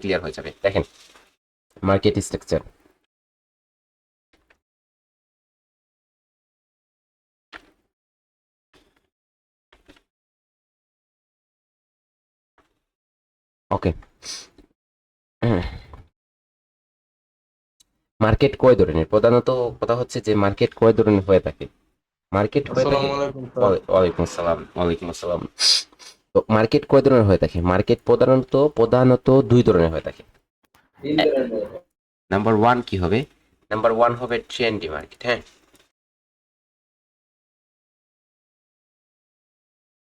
Clear হয়ে যাবে। দেখেন মার্কেট স্ট্রাকচার, ওকে। মার্কেট কয় ধরনের? প্রধানত কথা হচ্ছে যে মার্কেট কয় ধরনের হয়ে থাকে। মার্কেট হয়ে থাকে, আসসালামু আলাইকুম স্যার। ওয়ালাইকুম আসসালাম, ওয়ালাইকুম আসসালাম। তো মার্কেট কয় ধরনের হয়ে থাকে? মার্কেট প্রধানত দুই ধরনের হয়ে থাকে। নাম্বার ওয়ান কি হবে? নাম্বার ওয়ান হবে ট্রেন্ডি মার্কেট। হ্যাঁ,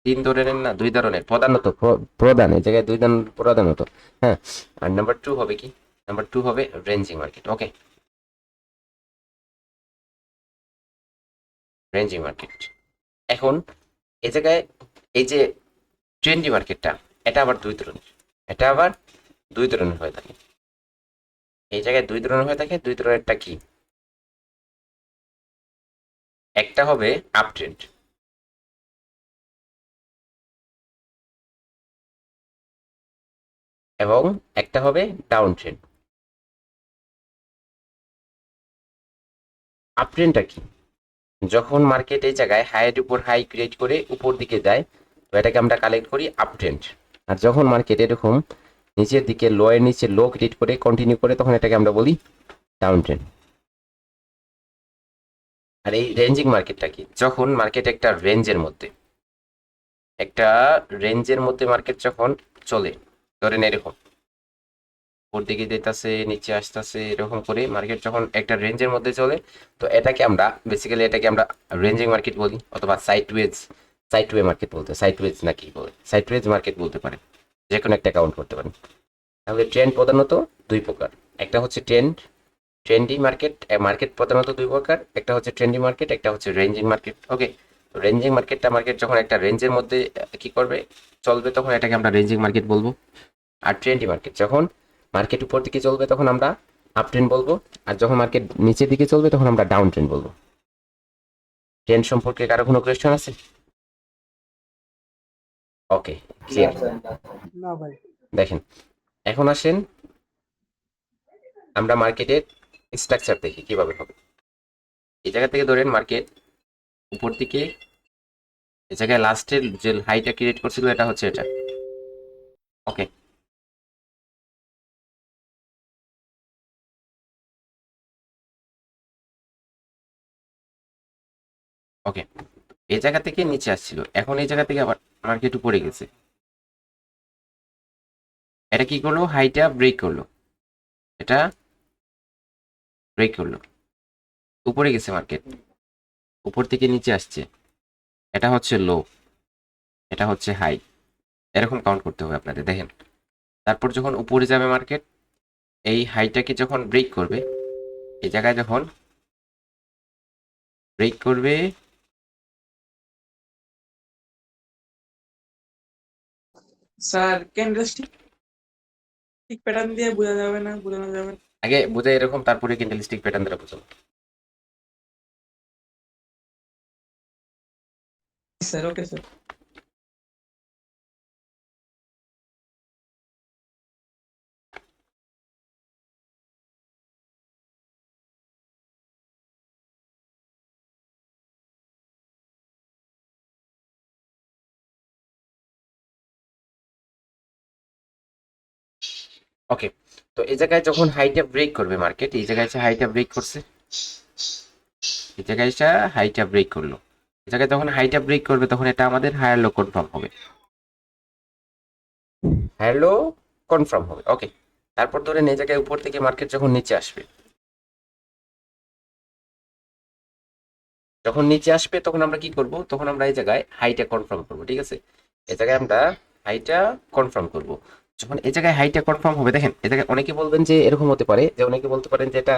তিন ধরনের না, দুই ধরনের প্রধানত, প্রধান এই জায়গায় দুই ধরনের প্রধানত। হ্যাঁ, আর নাম্বার টু হবে কি? নাম্বার টু হবে রেঞ্জিং মার্কেট। ওকে, রেঞ্জিং মার্কেট। এখন এই জায়গায় এই যে ট্রেন্ডি মার্কেটটা, এটা আবার দুই ধরনের, এটা আবার দুই ধরনের হয়ে থাকে। এই জায়গায় দুই ধরনের হয়ে থাকে। দুই ধরনেরটা কি? একটা হবে আপ ট্রেন্ড, এবং একটা হবে ডাউন ট্রেন্ড। আপ ট্রেন্ডটা কি? যখন মার্কেট এই জায়গায় হাইয়ের উপর হাই ক্রিয়েট করে উপর দিকে যায়, তো এটাকে আমরা কালেক্ট করি আপ ট্রেন্ড। আর যখন মার্কেট এরকম নিচের দিকে লো এর নিচে লো ক্রিয়েট করে কন্টিনিউ করে, তখন এটাকে আমরা বলি ডাউন ট্রেন্ড। আর এই রেঞ্জিং মার্কেটটা কি? যখন মার্কেট একটা রেঞ্জের মধ্যে মার্কেট যখন চলে, ধরেন এরকম উপর দিকে যেতেছে নিচে আসতেছে, এরকম করে মার্কেট যখন একটা রেঞ্জের মধ্যে চলে, তো এটাকে আমরা রেঞ্জিং মার্কেট বলি, অথবা সাইডওয়ে মার্কেট বলতে, সাইডওয়েজ না কি বলে, সাইডওয়েজ মার্কেট বলতে পারেন, যে কোনো একটা কাউন্ট করতে পারেন। তাহলে ট্রেন্ড প্রধানত দুই প্রকার। একটা হচ্ছে ট্রেন্ডি মার্কেট। মার্কেট প্রধানত দুই প্রকার, একটা হচ্ছে ট্রেন্ডি মার্কেট, একটা হচ্ছে রেঞ্জিং মার্কেট। ওকে, রেঞ্জিং মার্কেট যখন একটা রেঞ্জের মধ্যে কি করবে, চলবে, তখন এটাকে আমরা রেঞ্জিং মার্কেট বলবো। আর ট্রেন্ডি মার্কেট যখন মার্কেট উপর দিকে চলবে, তখন আমরা আপ ট্রেন্ড বলবো। আর যখন মার্কেট নিচের দিকে চলবে, তখন আমরা ডাউন ট্রেন্ড বলবো। ট্রেন্ড সম্পর্কে কারো কোনো কোয়েশ্চেন আছে? ওকে, ক্লিয়ার। না ভাই। দেখেন, এখন আসেন আমরা মার্কেটের স্ট্রাকচার দেখি কিভাবে হবে। এই জায়গা থেকে ধরেন মার্কেট উপর দিকে, এই জায়গায় লাস্টের যে হাইটা ক্রিয়েট করছিল, এটা হচ্ছে এটা। ওকে, ওকে, এই জায়গা থেকে নিচে আসছিল, এখন এই জায়গা থেকে আবার মার্কেট উপরে গেছে। এটা কি করলো? হাইটা ব্রেক করলো, এটা ব্রেক করলো, উপরে গেছে মার্কেট, উপর থেকে নিচে আসছে। এটা হচ্ছে লো, এটা হচ্ছে হাই। এরকম কাউন্ট করতে হবে আপনাদের। দেখেন, তারপর যখন উপরে যাবে মার্কেট, এই হাইটাকে যখন ব্রেক করবে, এই জায়গায় যখন ব্রেক করবে, স্যার ক্যান্ডেলস্টিক প্যাটার্ন দিয়ে বোঝা যাবে না, বোঝানো যাবে না। আগে বুঝে এরকম, তারপরে ক্যান্ডেলস্টিক প্যাটার্ন দ্বারা বুঝাবো। Sir okay sir. ওকে, তো এই জায়গায় যখন হাইটা ব্রেক করবে মার্কেট, এই জায়গায় এসে হাইটা ব্রেক করছে, এই জায়গায় এসে হাইটা ব্রেক করলো, এই জায়গায় যখন হাইটা ব্রেক করবে, তখন এটা আমাদের হায়ার লো কনফার্ম হবে। হায়ার লো কনফার্ম হবে। ওকে, তারপর ধরেন এই জায়গায় উপর থেকে মার্কেট যখন নিচে আসবে, যখন নিচে আসবে, তখন আমরা কি করব? তখন আমরা এই জায়গায় হাইটা কনফার্ম করব। ঠিক আছে, এই জায়গায় আমরা হাইটা কনফার্ম করব। যখন এই জায়গায় হাইটা কনফার্ম হবে, দেখেন এই জায়গায় অনেকে বলবেন যে এরকম হতে পারে, যে অনেকে বলতে পারেন যে এটা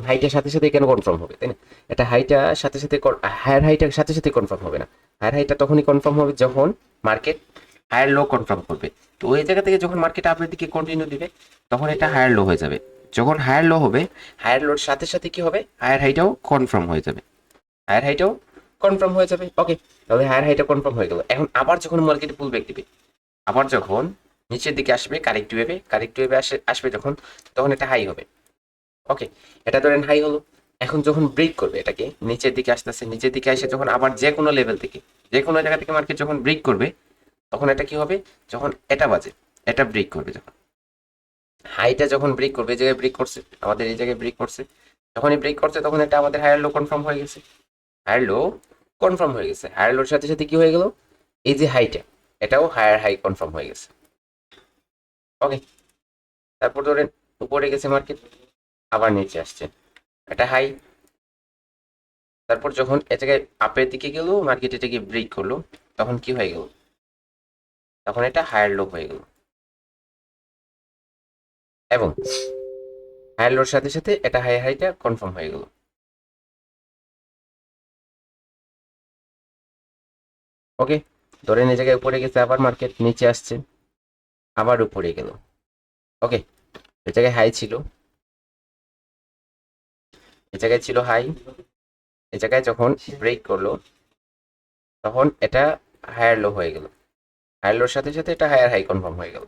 হাইটার সাথে সাথে কেন কনফার্ম হবে, তাই না? এটা হাইটার সাথে সাথে, হায়ার হাইটার সাথে সাথে কনফার্ম হবে না। হায়ার হাইটা তখনই কনফার্ম হবে যখন মার্কেট হায়ার লো কনফার্ম করবে। তো ওই জায়গা থেকে যখন মার্কেট আপের দিকে কন্টিনিউ দিবে, তখন এটা হায়ার লো হয়ে যাবে। যখন হায়ার লো হবে, হায়ার লোর সাথে সাথে কি হবে? হায়ার হাইটাও কনফার্ম হয়ে যাবে, হায়ার হাইটাও কনফার্ম হয়ে যাবে। ওকে, তাহলে হায়ার হাইটা কনফার্ম হয়ে গেল। এখন আবার যখন মার্কেটে পুল ব্যাক দিবে, আবার যখন নিচের দিকে আসবে কারেক্ট ওয়েভে আসবে যখন, তখন এটা হাই হবে। ওকে, এটা ধরেন হাই হলো। এখন যখন ব্রেক করবে এটাকে, নিচের দিকে আসতেছে, নিচের দিকে এসে যখন আবার যে কোনো লেভেল থেকে, যে কোনো জায়গা থেকে মার্কেট যখন ব্রেক করবে, তখন এটা কি হবে, যখন এটা বাজে, এটা ব্রেক করবে, যখন হাইটা যখন ব্রেক করবে, এই জায়গায় ব্রেক করছে, আমাদের এই জায়গায় ব্রেক করছে, যখনই ব্রেক করছে তখন এটা আমাদের হায়ার লো কনফার্ম হয়ে গেছে। হায়ার লো কনফার্ম হয়ে গেছে, হায়ার লোর সাথে সাথে কি হয়ে গেল, এই যে হাইটা, এটাও হায়ার হাই কনফার্ম হয়ে গেছে। ওকে, তারপর ধরেন উপরে গেছে মার্কেট, আবার নিচে আসছে, এটা হাই। তারপর যখন এ জায়গায় আপের দিকে গেল, মার্কেট এটাকে ব্রেক করলো, তখন কি হয়ে গেল, তখন এটা হায়ার লো হয়ে গেল, এবং হায়ার লোর সাথে সাথে এটা হাই হাইটা কনফার্ম হয়ে গেল। ওকে, ধরেন এই জায়গায় উপরে গেছে, আবার মার্কেট নিচে আসছে, আবার উপরে গেল। ওকে, এই জায়গায় হাই ছিল, এই জায়গায় ছিল হাই, এই জায়গায় যখন ব্রেক করলো, তখন এটা হায়ার লো হয়ে গেল, হায়ার লোর সাথে সাথে এটা হায়ার হাই কনফার্ম হয়ে গেল।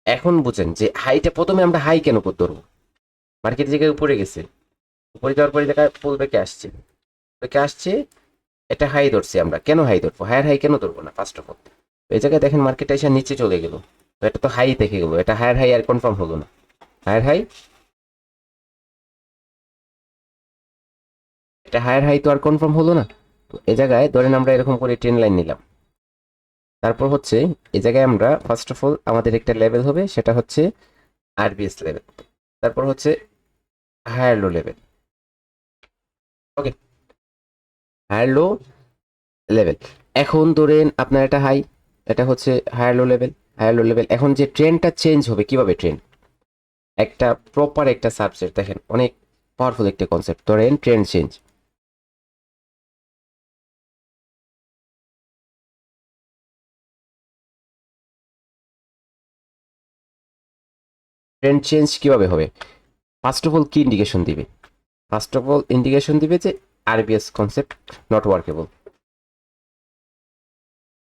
এখন বুঝেন যে হাইটা প্রথমে আমরা হাই কেন ধরবো, মার্কেট জায়গায় উপরে গেছে, উপরে যাওয়ার পরে জায়গায় পুল ব্যাকে আসছে, ব্যাকে আসছে, এটা হাই ধরছি, আমরা কেন হাই ধরবো, হায়ার হাই কেন ধরবো না ফার্স্ট অফ অল। এই জায়গায় দেখেন মার্কেটটা এসে নিচে চলে গেল, তো এটা তো হাই দেখে গেলো, এটা হায়ার হাই আর কনফার্ম হলো না, হায়ার হাই, এটা হায়ার হাই তো আর কনফার্ম হলো না। তো এই জায়গায় ধরেন আমরা এরকম করে ট্রেন লাইন নিলাম, তারপর হচ্ছে এই জায়গায় আমরা ফার্স্ট অফ অল আমাদের একটা লেভেল হবে, সেটা হচ্ছে আরবিএস লেভেল, তারপর হচ্ছে higher low level. Okay, higher low level, এখন ধরেন আপনার এটা হাই, এটা হচ্ছে higher low level, higher low level. এখন যে ট্রেনটা চেঞ্জ হবে কিভাবে, ট্রেন একটা প্রপার একটা সাবজেক্ট, দেখেন অনেক পাওয়ারফুল একটা কনসেপ্ট, ধরেন ট্রেন চেঞ্জ। ট্রেন চেঞ্জ কিভাবে হবে, ফার্স্ট অফ অল কি ইন্ডিকেশন দিবে, ফার্স্ট অফ অল ইন্ডিকেশন দিবে যে আরবিএস কনসেপ্ট নট ওয়ার্কেবল।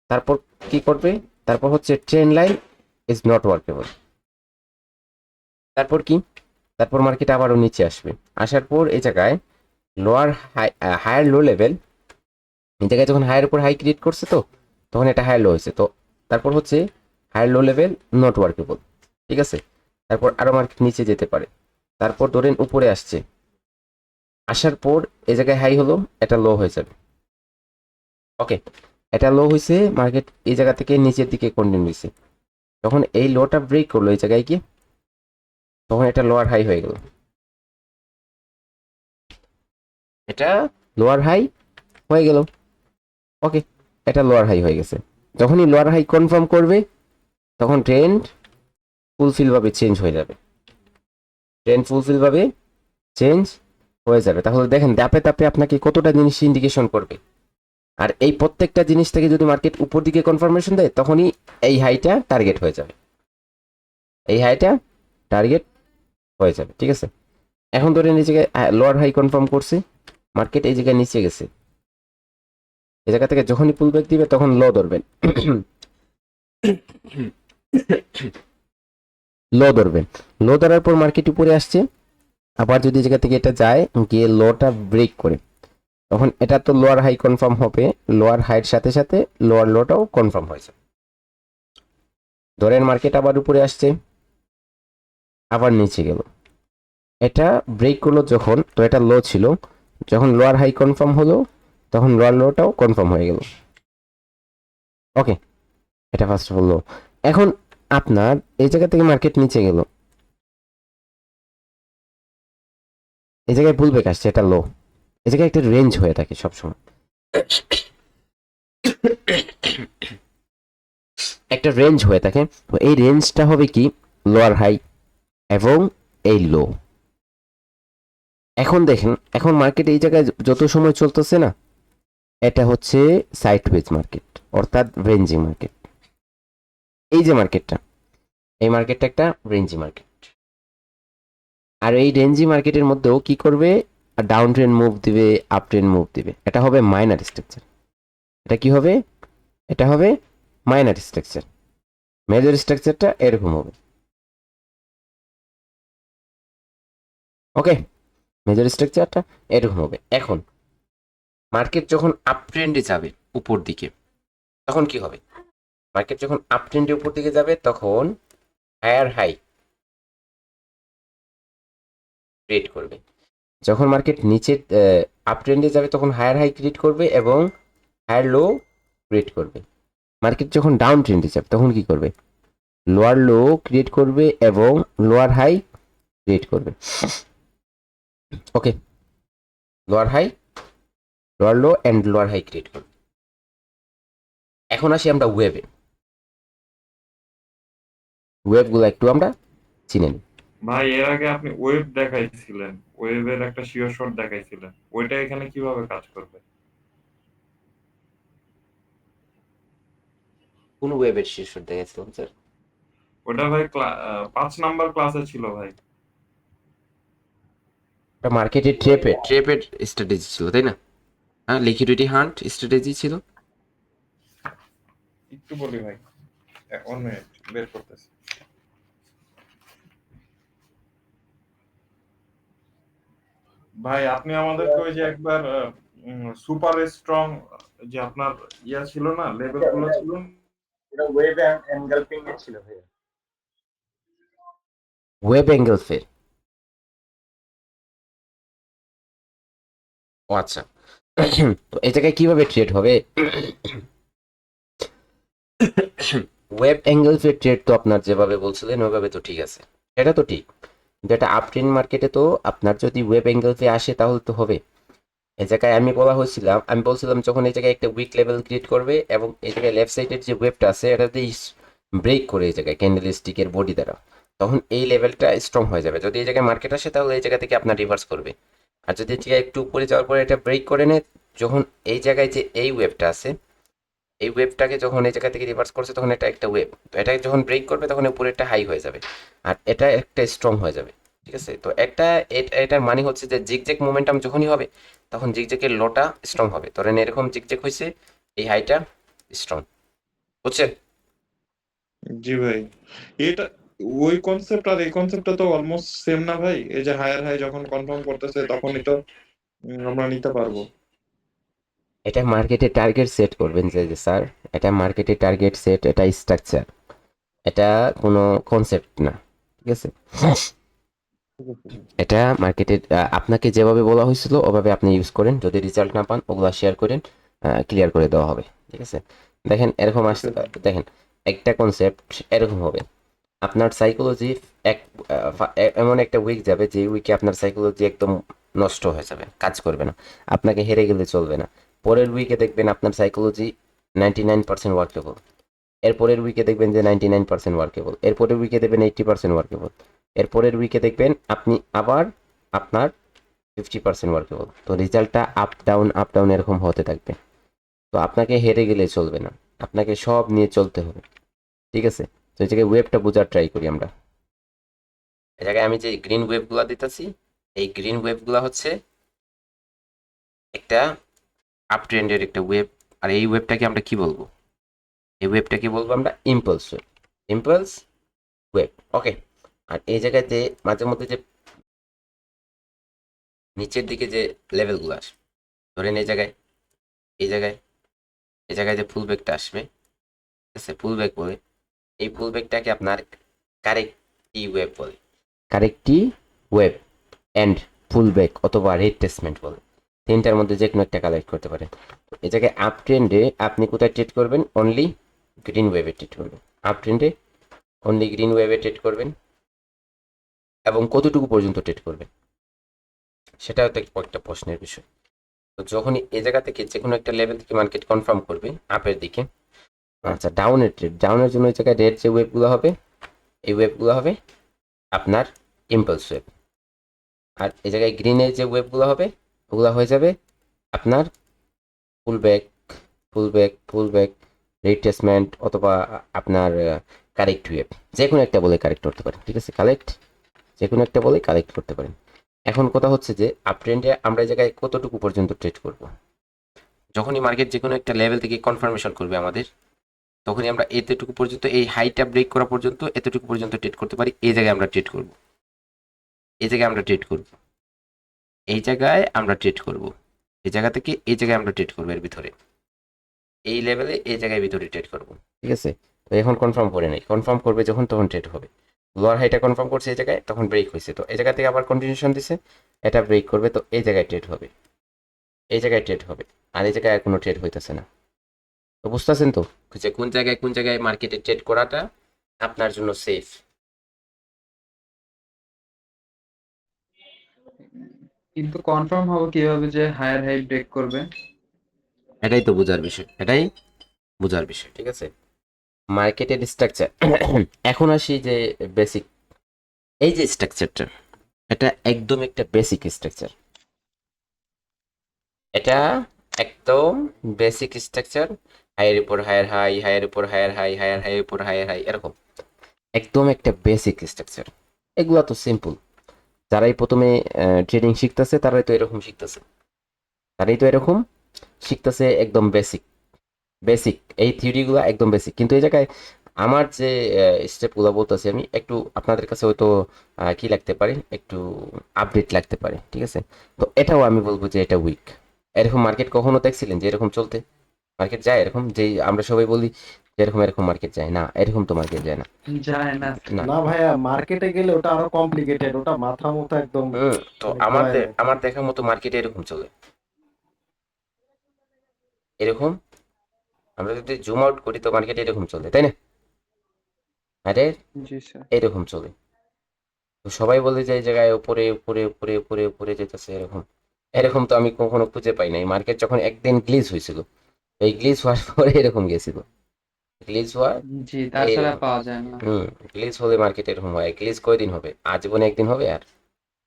তারপর কি করবে, তারপর হচ্ছে train line is not workable. তারপর কি, তারপর মার্কেট আবারও নিচে আসবে, আসার পর এই জায়গায় lower high, higher low level, এই জায়গায় যখন হায়ার উপর হাই ক্রিয়েট করছে, তো তখন এটা হায়ার লো হয়েছে, তো তারপর হচ্ছে higher low level not workable, ঠিক আছে। তারপর আরো মার্কেট নিচে যেতে পারে, তারপর ধরেন উপরে আসছে, আসার পর এই জায়গায় হাই হলো, এটা লো হয়ে যাবে। ওকে, এটা লো হয়েছে, মার্কেট এই জায়গা থেকে নিচের দিকে কন্টিনিউ হয়েছে, যখন এই লোটা ব্রেক করলো এই জায়গায় গিয়ে, তখন এটা লোয়ার হাই হয়ে গেল, এটা লোয়ার হাই হয়ে গেল। ওকে, এটা লোয়ার হাই হয়ে গেছে, যখনই লোয়ার হাই কনফার্ম করবে, তখন ট্রেন্ড ফুলফিল ভাবে চেঞ্জ হয়ে যাবে, ট্রেন্ড ফুলফিল ভাবে চেঞ্জ হয়ে যাবে। তাহলে দেখেন ধাপে ধাপে আপনাকে কতটা জিনিস ইন্ডিকেশন করবে, আর এই প্রত্যেকটা জিনিস থেকে যদি মার্কেট উপর দিকে কনফার্মেশন দেয়, তখনই এই হাইটা টার্গেট হয়ে যাবে, এই হাইটা টার্গেট হয়ে যাবে, ঠিক আছে। এখন ধরেন এই জায়গায় লোয়ার হাই কনফার্ম করছে, মার্কেট এই জায়গায় নিচে গেছে, এই জায়গা থেকে যখনই পুল ব্যাক দিবে তখন লো ধরবেন, লো ধরবেন, লো ধরার পর মার্কেট উপরে আসছে, আবার যদি জায়গা থেকে এটা যায় গিয়ে লোটা ব্রেক করে, তখন এটা তো লোয়ার হাই কনফার্ম হবে, লোয়ার হাইয়ের সাথে সাথে লোয়ার লোটাও কনফার্ম হয়েছে। ধরেন মার্কেট আবার উপরে আসছে, আবার নিচে গেল, এটা ব্রেক করলো যখন, তো এটা লো ছিল, যখন লোয়ার হাই কনফার্ম হলো, তখন লোয়ার লোটাও কনফার্ম হয়ে গেল। ওকে, এটা ফার্স্ট অফ অল লো। এখন আপনার এই জায়গা থেকে মার্কেট নিচে গেল, এই জায়গায় পুল ব্যাক আসছে, এটা লো, এই জায়গায় একটা রেঞ্জ হয়ে থাকে সবসময়, একটা রেঞ্জ হয়ে থাকে, তো এই রেঞ্জটা হবে কি, লোয়ার হাই এবং এই লো। এখন দেখেন, এখন মার্কেট এই জায়গায় যত সময় চলতেছে না, এটা হচ্ছে সাইডওয়েজ মার্কেট, অর্থাৎ রেঞ্জিং মার্কেট। এই যে মার্কেটটা, এই মার্কেটটা একটা রেঞ্জি মার্কেট, আর এই রেঞ্জি মার্কেটের মধ্যেও কি করবে, ডাউন ট্রেন্ড মুভ দিবে, আপ ট্রেন্ড মুভ দিবে, এটা হবে মাইনার স্ট্রাকচার, এটা কি হবে, এটা হবে মাইনার স্ট্রাকচার। মেজর স্ট্রাকচারটা এরকম হবে। ওকে, মেজর স্ট্রাকচারটা এরকম হবে। এখন মার্কেট যখন আপ ট্রেন্ডে যাবে উপর দিকে, তখন কি হবে? মার্কেট যখন আপ ট্রেন্ডে উপর দিকে যাবে তখন হায়ার হাই ক্রিয়েট করবে। যখন মার্কেট নিচে আপ ট্রেন্ডে যাবে তখন হায়ার হাই ক্রিয়েট করবে এবং হায়ার লো ক্রিয়েট করবে। মার্কেট যখন ডাউন ট্রেন্ডে যাবে তখন কি করবে? লোয়ার লো ক্রিয়েট করবে এবং লোয়ার হাই ক্রিয়েট করবে। Okay, lower high, lower low and lower high create করবে। এখন আসি আমরা ওয়েবে। ওয়েবগুলো একটু আমরা চিনে নিই। ভাই এর আগে আপনি ওয়েব দেখাইছিলেন, ওয়েবের একটা শিওর শট দেখাইছিলেন, ওইটা এখানে কিভাবে কাজ করবে? কোন ওয়েবের শীর্ষ দেখেছিলাম স্যার? ওটা ভাই 5 নাম্বার ক্লাসে ছিল ভাই। ওটা মার্কেটের ট্রেপের স্ট্র্যাটেজি ছিল তাই না? হ্যাঁ, লিকুইডিটি হান্ট স্ট্র্যাটেজি ছিল। একটু বলি ভাই, 1 মিনিট বের করতেছি। ভাই আপনি আমাদেরকে ওই যে একবার সুপার স্ট্রং যে আপনার ইয়া ছিল না, লেভেল গুলো ছিল না? এটা ওয়েব এনগালফিং এ ছিল ভাইয়া। ওয়েব অ্যাঙ্গেল ফের, ও আচ্ছা। তো এই জায়গায় কিভাবে ট্রেড হবে? ওয়েব অ্যাঙ্গেল ফের ট্রেড তো আপনার যেভাবে বলছিলেন ওইভাবে তো ঠিক আছে, এটা তো ঠিক। কিন্তু এটা আপ ট্রেন্ড মার্কেটে তো আপনার যদি ওয়েব অ্যাঙ্গেল ফে আসে তাহলে তো হবে। এই জায়গায় আমি বলছিলাম যখন এই জায়গায় একটা উইক লেভেল ক্রিয়েট করবে এবং এই জায়গায় লেফট সাইডের যে ওয়েবটা আছে এটা যদি ব্রেক করে এই জায়গায় ক্যান্ডেল স্টিকের বডি দ্বারা, তখন এই লেভেলটা স্ট্রং হয়ে যাবে। যদি এই জায়গায় মার্কেট আসে তাহলে এই জায়গা থেকে আপনার রিভার্স করবে। আর যদি এই জায়গায় একটু উপরে যাওয়ার পরে এটা ব্রেক করে নেয়, যখন এই জায়গায় যে এই ওয়েবটা আছে এই ওয়েবটাকে যখন এই জায়গা থেকে রিভার্স করছে তখন এটা একটা ওয়েব, তো এটাকে যখন ব্রেক করবে তখন উপরে একটা হাই হয়ে যাবে আর এটা একটা স্ট্রং হয়ে যাবে। ঠিক আছে, তো এটার মানে হচ্ছে যে জিগজ্যাগ মোমেন্টাম যখনই হবে তখন জিগজ্যাগের লোটা স্ট্রং হবে। ধরেন এরকম জিগজ্যাগ হয়েছে, এই হাইটা স্ট্রং, বুঝছেন? জি ভাই, এটা ওই কনসেপ্ট আর এই কনসেপ্টটা তো অলমোস্ট সেম না ভাই? এই যে হায়ার হাই যখন কনফার্ম করতেছে তখনই তো আমরা নিতে পারবো। এটা মার্কেটে টার্গেট সেট করবেন যে স্যার এটা মার্কেটে টার্গেট সেট, এটা স্ট্রাকচার, এটা কোনো কনসেপ্ট না। ঠিক আছে, এটা মার্কেটের আপনাকে যেভাবে বলা হয়েছিল ওভাবে আপনি ইউজ করেন, যদি রেজাল্ট না পান ওগুলা শেয়ার করেন, ক্লিয়ার করে দেওয়া হবে। ঠিক আছে, দেখেন এরকম আসতে, দেখেন একটা কনসেপ্ট এরকম হবে। আপনার সাইকোলজি এক এমন একটা উইক যাবে যে উইকে আপনার সাইকোলজি একদম নষ্ট হয়ে যাবে, কাজ করবে না, আপনাকে হেরে গেলে চলবে না। পরের উইকে দেখবেন আপনার সাইকোলজি 99% ওয়ার্কেবল, এরপরের উইকে দেখবেন যে 99% ওয়ার্কেবল, এরপরের উইকে দেখবেন 80% ওয়ার্কেবল, এরপরের উইকে দেখবেন আপনি আবার আপনার 50% ওয়ার্কেবল। তো রেজাল্টটা আপ ডাউন এরকম হতে থাকবে। তো আপনাকে হেরে গেলে চলবে না, আপনাকে সব নিয়ে চলতে হবে। ঠিক আছে, তো এই জায়গায় ওয়েবটা বোঝার ট্রাই করি আমরা। এই জায়গায় আমি যে গ্রিন ওয়েবগুলো দিতেছি, এই গ্রিন ওয়েবগুলো হচ্ছে একটা আপ ট্রেন্ডের একটা ওয়েব। আর এই ওয়েবটাকে আমরা কি বলবো? এই ওয়েবটাকে বলবো আমরা ইম্পালস ওয়েব, ইম্পালস ওয়েব। ওকে, আর এই জায়গায় যে মাঝে মধ্যে যে নিচের দিকে যে লেভেলগুলো আসবে, ধরেন এই জায়গায়, এই জায়গায়, এই জায়গায় যে ফুল ব্যাকটা আসবে, ঠিক আছে, ফুল ব্যাক বলে, এই ফুল ব্যাকটাকে আপনার কারেক্টি ওয়েব বলে, কারেক্টি ওয়েব অ্যান্ড ফুল ব্যাক অথবা রিট্রেসমেন্ট বলে। তিনটার মধ্যে যে কোনো একটা কালেক্ট করতে পারেন। এই জায়গায় আপ ট্রেন্ডে আপনি কোথায় ট্রেড করবেন? অনলি গ্রিন ওয়েভে ট্রেড করবেন। আপ ট্রেন্ডে অনলি গ্রিন ওয়েভে ট্রেড করবেন এবং কতটুকু পর্যন্ত ট্রেড করবেন সেটাও তো একটা প্রশ্নের বিষয়। তো যখনই এই জায়গা থেকে যে কোনো একটা লেভেল থেকে মার্কেট কনফার্ম করবে আপের দিকে, আচ্ছা ডাউনের ট্রেড, ডাউনের জন্য এই জায়গায় রেড যে ওয়েবগুলো হবে এই ওয়েবগুলো হবে আপনার ইম্পালস ওয়েব। আর এই জায়গায় গ্রিনের যে ওয়েবগুলো হবে ওগুলো হয়ে যাবে আপনার full back, full back, full back, retracement অথবা আপনার কারেক্ট ওয়েব, যে কোনো একটা বলে কারেক্ট করতে পারেন। ঠিক আছে, কালেক্ট, যে কোনো একটা বলে কালেক্ট করতে পারেন। এখন কথা হচ্ছে যে আপ ট্রেন্ডে আমরা এই জায়গায় কতটুকু পর্যন্ত ট্রেড করব? যখনই মার্কেট যে কোনো একটা লেভেল থেকে কনফার্মেশন করবে আমাদের, তখনই আমরা এতটুকু পর্যন্ত, এই হাইটা ব্রেক করা পর্যন্ত এতটুকু পর্যন্ত ট্রেড করতে পারি। এই জায়গায় আমরা ট্রেড করব, এই জায়গায় আমরা ট্রেড করব, এই জায়গায় আমরা ট্রেড করব, এই জায়গা থেকে এই জায়গায় আমরা ট্রেড করবো, এর ভিতরে এই লেভেলে এই জায়গায় ভিতরে ট্রেড করব। ঠিক আছে, তো এখন কনফার্ম করে নেই, কনফার্ম করবে যখন তখন ট্রেড হবে। লোয়ার হাইটা কনফার্ম করছে এই জায়গায়, তখন ব্রেক হয়েছে, তো এই জায়গা থেকে আবার কন্টিনিউশন দিছে, এটা ব্রেক করবে, তো এই জায়গায় ট্রেড হবে, এই জায়গায় ট্রেড হবে, আর এই জায়গায় আর কোনো ট্রেড হইতেছে না। তো বুঝতেছেন তো যে কোন জায়গায় মার্কেটে ট্রেড করাটা আপনার জন্য সেফ। কিন্তু কনফার্ম হবে কিভাবে যে হায়ার হাই ব্রেক করবে? এটাই তো বোঝার বিষয়, এটাই বোঝার বিষয়। ঠিক আছে, মার্কেটের স্ট্রাকচার। এখন আসি যে বেসিক, এই যে স্ট্রাকচারটা, এটা একদম একটা বেসিক স্ট্রাকচার, এটা একদম বেসিক স্ট্রাকচার। হাইয়ের উপর হায়ার হাই, হাইয়ের উপর হায়ার হাই, হায়ার হাইয়ের উপর হায়ার হাই, এরকম একদম একটা বেসিক স্ট্রাকচার। এগুলা তো সিম্পল, যারাই প্রথমে ট্রেডিং শিখতেছে তারাই তো এরকম শিখতেছে, তারাই তো এরকম শিখতেছে, একদম বেসিক বেসিক এই থিওরিগুলো একদম বেসিক। কিন্তু এই জায়গায় আমার যে স্টেপগুলো বলতেছি আমি, একটু আপনাদের কাছে হয়তো কি লাগতে পারে, একটু আপডেট লাগতে পারে। ঠিক আছে, তো এটাও আমি বলবো যে এটা উইক। এরকম মার্কেট কখনো দেখছিলেন যে এরকম চলতে? মার্কেট যায় এরকম, যে আমরা সবাই বলি যে এরকম এরকম মার্কেট যায় না, এরকম তো মার্কেট যায় না। যায় না। না, না ভাইয়া, মার্কেটে গেলে ওটা আরো কমপ্লিকেটেড, ওটা মাথা মুথা একদম তো মানে ঘোরায় দেয়। আমার দেখার মতো মার্কেটে এরকম চলে, এরকম। আমরা যদি জুম আউট করি তো মার্কেট এরকম চলে, তাই না? আরে জি স্যার। এরকম চলে। তো সবাই বলে যে এই জায়গায় উপরে উপরে উপরে উপরে উপরে যেতেছে, এরকম এরকম তো আমি কখনো খুঁজে পাই নাই। মার্কেট যখন একদিন গ্লিচ হয়েছিল, এই গ্লিচ হওয়ার পরে এরকম গেছিল, গ্লিচ হওয়া জি, তাছাড়া এইরকম। পাওয়া যায় না। গ্লিচ হলে মার্কেট এরকম হয়। গ্লিচ কয়দিন হবে? আজীবনে একদিন হবে। আর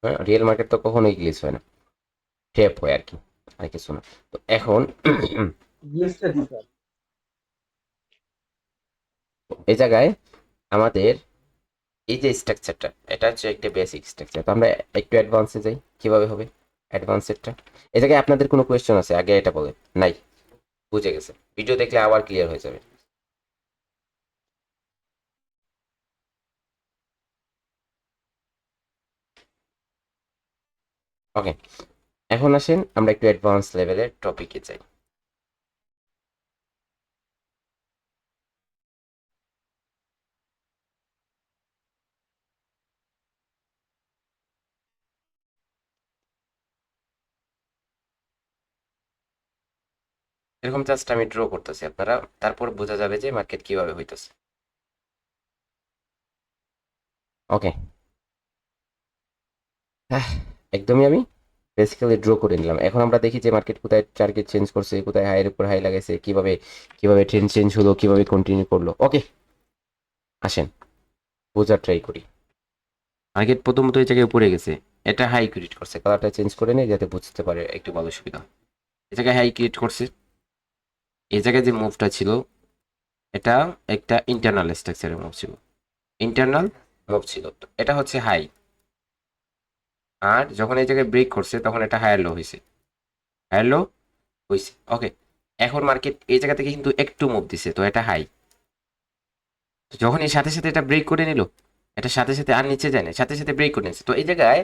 হ্যাঁ, রিয়েল মার্কেট তো কখনোই গ্লিচ হয় না, ট্র্যাপ হয় আর কি, আর কিছু না। তো এখন এই জায়গায় আমাদের এই যে স্ট্রাকচারটা, এটা হচ্ছে একটা বেসিক স্ট্রাকচার। তো আমরা একটু অ্যাডভান্সে যাই, কিভাবে হবে অ্যাডভান্সেরটা। এই জায়গায় আপনাদের কোনো কোয়েশ্চেন আছে? আগে এটা বলে নাই, বুঝে গেছে, ভিডিও দেখলে আবার ক্লিয়ার হয়ে যাবে। ওকে, এখন আসেন আমরা একটু অ্যাডভান্স লেভেলের টপিকে যাই। এরকম জাস্ট আমি ড্র করতেছি, আপনারা তারপর বোঝা যাবে যে মার্কেট কিভাবে হইতেছে। ওকে, একদমই আমি বেসিক্যালি ড্র করে নিলাম। এখন আমরা দেখি যে মার্কেট কোথায় টার্গেট চেঞ্জ করছে, কোথায় হাইয়ের উপর হাই লাগাইছে, কিভাবে কিভাবে ট্রেন্ড চেঞ্জ হলো, কিভাবে কন্টিনিউ করলো। ওকে, আসেন বোঝার ট্রাই করি। মার্কেট প্রথমত এই জায়গায় উপরে গেছে, এটা হাই ক্রিয়েট করছে, কালারটা চেঞ্জ করে নেই যাতে বুঝতে পারে একটু ভালো সুবিধা। এই জায়গায় হাই ক্রিয়েট করছে, এই জায়গায় যে মুভটা ছিল এটা একটা ইন্টারনাল স্ট্রাকচারের মুভ ছিল, ইন্টারনাল মুভ ছিল, তো এটা হচ্ছে হাই। আর যখন এই জায়গায় ব্রেক করছে তখন এটা হায়ার লো হয়েছে, হায়ার লো হয়েছে। ওকে, এখন মার্কেট এই জায়গা থেকে কিন্তু একটু মুভ দিছে, তো এটা হাই। যখন এর সাথে সাথে এটা ব্রেক করে নিল, এটার সাথে সাথে আর নিচে যায় না, সাথে সাথে ব্রেক করে নিচ্ছে, তো এই জায়গায়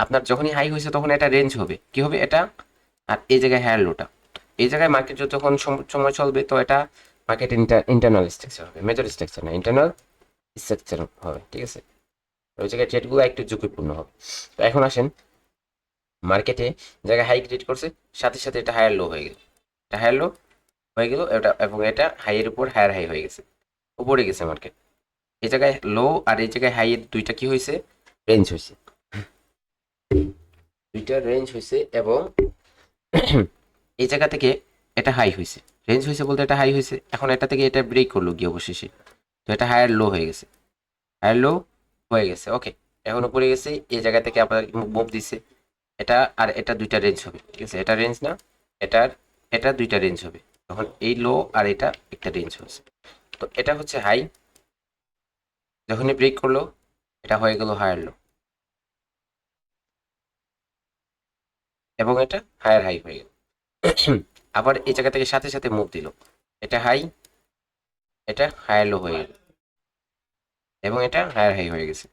আপনার যখনই হাই হয়েছে তখন এটা রেঞ্জ হবে, কি হবে এটা, আর এই জায়গায় হায়ার লোটা। এই জায়গায় মার্কেট যখন সময় চলবে তো এটা মার্কেট ইন্টারনাল স্ট্রাকচার হবে, মেজর স্ট্রাকচার না, ইন্টারনাল স্ট্রাকচার হবে। ঠিক আছে, ওই জায়গায় ট্রেডগুলো একটু ঝুঁকিপূর্ণ হবে। তো এখন আসেন মার্কেটে জায়গায় হাই ক্রিয়েট করছে, সাথে সাথে এটা হায়ার লো হয়ে গেল, এটা হায়ার লো হয়ে গেল এটা, এবং এটা হাইয়ের উপর হায়ার হাই হয়ে গেছে, উপরে গেছে মার্কেট। এই জায়গায় লো আর এই জায়গায় হাই এর দুইটা কি হয়েছে, রেঞ্জ হয়েছে, দুইটা রেঞ্জ হয়েছে। এবং এই জায়গা থেকে এটা হাই হয়েছে, রেঞ্জ হয়েছে বলতে এটা হাই হয়েছে। এখন এটা থেকে এটা ব্রেক করলো গিয়ে অবশেষে, তো এটা হায়ার লো হয়ে গেছে, হায়ার লো হয়ে গেছে। ওকে, এখন উপরে গেছে, এই জায়গা থেকে আপনার মুভ দিছে, এটা আর এটা দুইটা রেঞ্জ হবে। ঠিক আছে, এটা রেঞ্জ না, এটার এটা দুইটা রেঞ্জ হবে, তখন এই লো আর এটা একটা রেঞ্জ হয়েছে। তো এটা হচ্ছে হাই, যখনই ব্রেক করলো এটা হয়ে গেল হায়ার লো, এবং এটা হায়ার হাই হয়ে গেল। আবার এই জায়গা থেকে সাথে সাথে মুভ দিল, এটা হাই, এটা হায়ার লো হয়ে গেল এবং এটা হায়ার হাই হয়ে গেছে,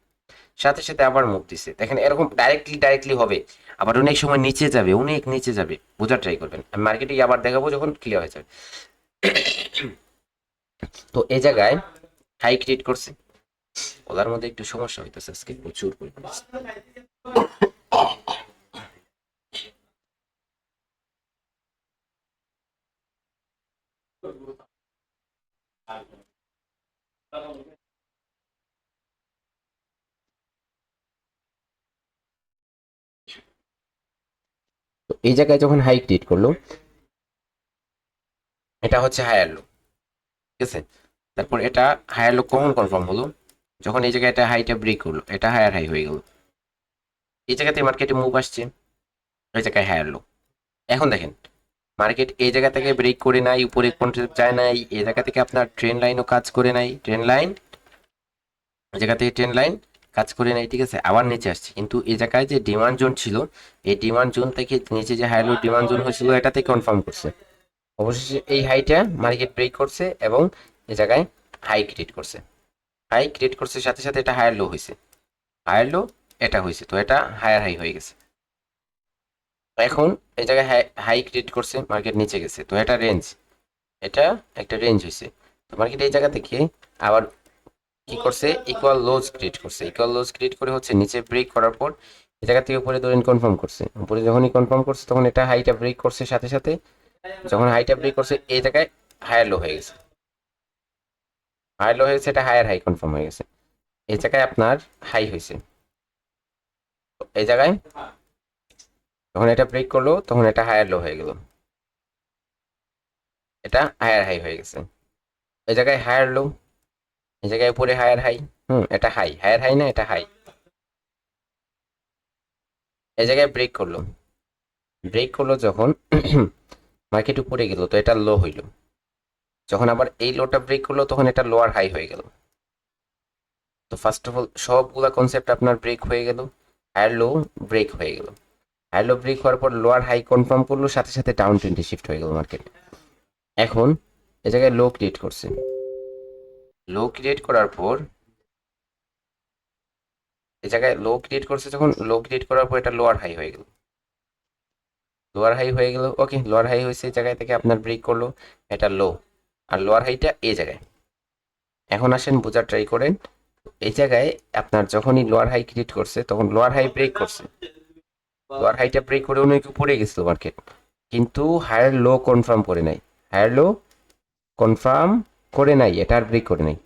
সাথে সাথে আবার মুভ দিছে। দেখেন এরকম ডাইরেক্টলি হবে, আবার অনেক সময় নিচে যাবে, অনেক নিচে যাবে, বোঝার ট্রাই করবেন। আমি মার্কেটে আবার দেখাবো যখন ক্লিয়ার হয়ে যাবে। তো এই জায়গায় হাই ক্রিয়েট করছে, ওলার মধ্যে একটু সমস্যা হইতেছে আজকে প্রচুর পরিমাণে। তো এই জায়গায় যখন হাই ক্রিয়েট করলো, এটা হচ্ছে হায়ার লো, ঠিক আছে। তারপর এটা হায়ার লো কখন কনফার্ম হলো, যখন এই জায়গায় এটা হাইটা ব্রেক করলো, এটা হায়ার হাই হয়ে গেল, এই জায়গাতে মার্কেটে মুভ আসছে, এই জায়গায় হায়ার লো। এখন দেখেন মার্কেট এই জায়গা থেকে ব্রেক করে নাই, উপরে কন্ট্রাক্ট যায় নাই, এই জায়গা থেকে আপনার ট্রেন লাইনও কাজ করে নাই, ট্রেন লাইন এই জায়গা থেকে ট্রেন লাইন কাজ করে নাই, ঠিক আছে। আবার নিচে আসছে, কিন্তু এই জায়গায় যে ডিমান্ড জোন ছিল, এই ডিমান্ড জোন থেকে নিচে যে হাই লো ডিমান্ড জোন হয়েছিল, এটাতে কনফার্ম করছে। অবশেষে এই হাইটা মার্কেট ব্রেক করছে এবং এই জায়গায় হাই ক্রিয়েট করছে, হাই ক্রিয়েট করছে, সাথে সাথে এটা হায়ার লো হয়েছে, হায়ার লো এটা হয়েছে, তো এটা হায়ার হাই হয়ে গেছে। এখন এই জায়গায় হাই ক্রিয়েট করছে, মার্কেট নিচে গেছে, তো এটা রেঞ্জ, এটা একটা রেঞ্জ হয়েছে। তো মার্কেট এই জায়গা থেকে আবার কি করছে, ইকুয়াল লোজ ক্রিয়েট করছে, ইকুয়াল লোজ ক্রিয়েট করে হচ্ছে নিচে ব্রেক করার পর এই জায়গা থেকে উপরে ধরেন কনফার্ম করছে, উপরে যখনই কনফার্ম করছে তখন এটা হাইটা ব্রেক করছে, সাথে সাথে যখন হাইটা ব্রেক করছে এই জায়গায় হায়ার লো হয়ে গেছে, হায়ার লো হয়েছে, এটা হায়ার হাই কনফার্ম হয়ে গেছে। এই জায়গায় আপনার হাই হয়েছে, এই জায়গায় যখন এটা ব্রেক করলো তখন এটা হায়ার লো হয়ে গেল, এটা হায়ার হাই হয়ে গেছে। এই জায়গায় হায়ার লো, এই জায়গায় উপরে হায়ার হাই, এটা হাই, হায়ার হাই না, এটা হাই। এই জায়গায় ব্রেক করলো, ব্রেক করলো যখন মার্কেট উপরে গেল, তো এটা লো হইল, যখন আবার এই লোটা ব্রেক করলো তখন এটা লোয়ার হাই হয়ে গেল। তো ফার্স্ট অফ অল সবগুলা কনসেপ্ট আপনার ব্রেক হয়ে গেল, হায়ার লো ব্রেক হয়ে গেল, হায়ার লো ব্রেক হওয়ার পর লোয়ার হাই কনফার্ম করলো, সাথে সাথে ডাউন ট্রেন্ডে শিফট হয়ে গেল মার্কেট। এখন এই জায়গায় লো ক্রিয়েট করছে, লো ক্রিয়েট করার পর এই জায়গায় লো ক্রিয়েট করছে, যখন লো ক্রিয়েট করার পর এটা লোয়ার হাই হয়ে গেল, লোয়ার হাই হয়ে গেল, ওকে লোয়ার হাই হয়েছে, এই জায়গায় থেকে আপনার ব্রেক করলো, এটা লো, আর লোয়ার হাইটা এই জায়গায়। এখন আসেন বোঝার ট্রাই করেন, এই জায়গায় আপনার যখনই লোয়ার হাই ক্রিয়েট করছে তখন লোয়ার হাই ব্রেক করছে, লোয়ার হাইটা ব্রেক করে অনেক উপরে গেছিল মার্কেট, কিন্তু হায়ার লো কনফার্ম করে নাই, হায়ার লো কনফার্ম করে নাই, এটা আর ব্রেক করে নাই,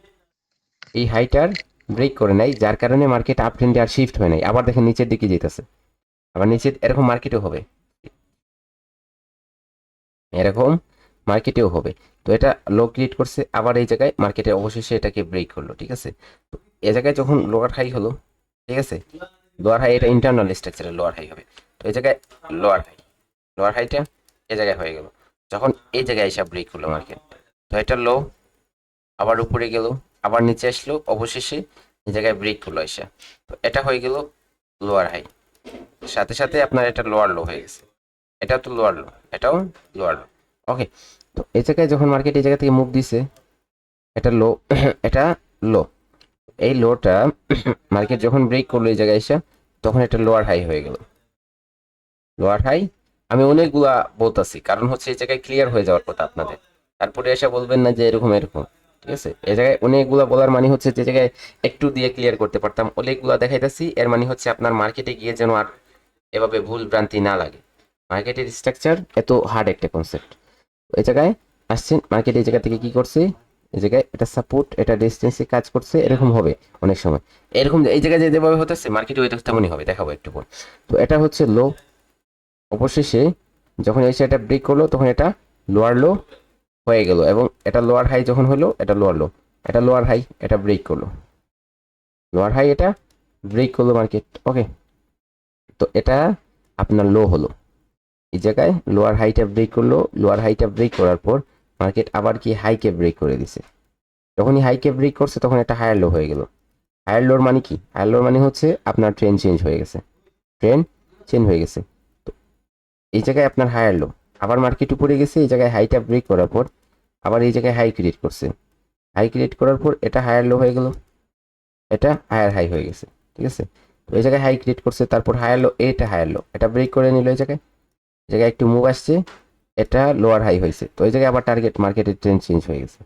এই হাইটার ব্রেক করে নাই, যার কারণে মার্কেট আপ ট্রেন্ডে আর শিফট হয় নাই। আবার দেখেন নিচের দিকে যেতেছে, আবার নিচে এরকম মার্কেটেও হবে, এরকম মার্কেটেও হবে। তো এটা লো ক্রিয়েট করছে, আবার এই জায়গায় মার্কেটে অবশেষে এটাকে ব্রেক করলো, ঠিক আছে। তো এই জায়গায় যখন লোয়ার হাই হলো, ঠিক আছে, লোয়ার হাই, এটা ইন্টারনাল স্ট্রাকচারে লোয়ার হাই হবে, তো এই জায়গায় লোয়ার হাই, লোয়ার হাইটা এই জায়গায় হয়ে গেল, যখন এই জায়গায় এসে ব্রেক করলো মার্কেট, তো এটা লো, আবার উপরে গেল, আবার নিচে আসলো, অবশেষে এই জায়গায় ব্রেক করলো এসে, তো এটা হয়ে গেল লোয়ার হাই, সাথে সাথে আপনার এটা লোয়ার লো হয়ে গেছে, এটাও তো লোয়ার লো, এটাও লোয়ার লো, ওকে। তো এই জায়গায় যখন মার্কেট এই জায়গা থেকে মুভ দিছে, এটা লো, এটা লো, এই লোটা মার্কেট যখন ব্রেক করলো এই জায়গায় এসে, তখন এটা লোয়ার হাই হয়ে গেল, লোয়ার হাই। আমি অনেকগুলা বলতেছি কারণ হচ্ছে এই জায়গায় ক্লিয়ার হয়ে যাওয়ার কথা আপনাদের, তারপরে এসে বলবেন না যে এরকম এরকম, ঠিক আছে। এই জায়গায় অনেকগুলা বলার মানে হচ্ছে যে জায়গায় একটু দিয়ে ক্লিয়ার করতে পারতাম, অনেকগুলা দেখাইতেছি, এর মানে হচ্ছে আপনার মার্কেটে গিয়ে যেন আর এভাবে ভুল ভ্রান্তি না লাগে। মার্কেটের স্ট্রাকচার এত হার্ড একটা কনসেপ্ট। এই জায়গায় আসছেন, মার্কেট এই জায়গা থেকে কি করছে, এই জায়গায় এটা সাপোর্ট, এটা রেজিস্ট্যান্সে কাজ করছে, এরকম হবে অনেক সময়, এরকম এই জায়গায় যেভাবে হতেছে মার্কেটে ওই তেমনই হবে, দেখাবো একটু পর। তো এটা হচ্ছে লো, অবশেষে যখন এসে এটা ব্রেক করলো তখন এটা লোয়ার লো হয়ে গেল, এবং এটা লোয়ার হাই যখন হলো, এটা লোয়ার লো, এটা লোয়ার হাই, এটা ব্রেক করলো, লোয়ার হাই, এটা ব্রেক করলো মার্কেট, ওকে। তো এটা আপনার লো হলো, এই জায়গায় লোয়ার হাইটা ব্রেক করলো, লোয়ার হাইটা ব্রেক করার পর মার্কেট আবার কি হাইকে ব্রেক করে দিছে, যখনই হাইকে ব্রেক করছে তখন এটা হায়ার লো হয়ে গেল। হায়ার লোর মানে কি, হায়ার লোর মানে হচ্ছে আপনার ট্রেন্ড চেঞ্জ হয়ে গেছে, ট্রেন্ড চেঞ্জ হয়ে গেছে। তো এই জায়গায় আপনার হায়ার লো, আবার মার্কেট উপরে গেছে, এই জায়গায় হাইটা ব্রেক করার পর আবার এই জায়গায় হাই ক্রিয়েট করছে, হাই ক্রিয়েট করার পর এটা হায়ার লো হয়ে গেল, এটা হায়ার হাই হয়ে গেছে, ঠিক আছে। তো এই জায়গায় হাই ক্রিয়েট করছে, তারপর হায়ার লো, এটা হায়ার লো, এটা ব্রেক করে নিল, এই জায়গায় একটু মুভ আসছে, এটা লোয়ার হাই হয়েছে। তো এই জায়গায় আবার টার্গেট মার্কেটের ট্রেন্ড চেঞ্জ হয়ে গেছে,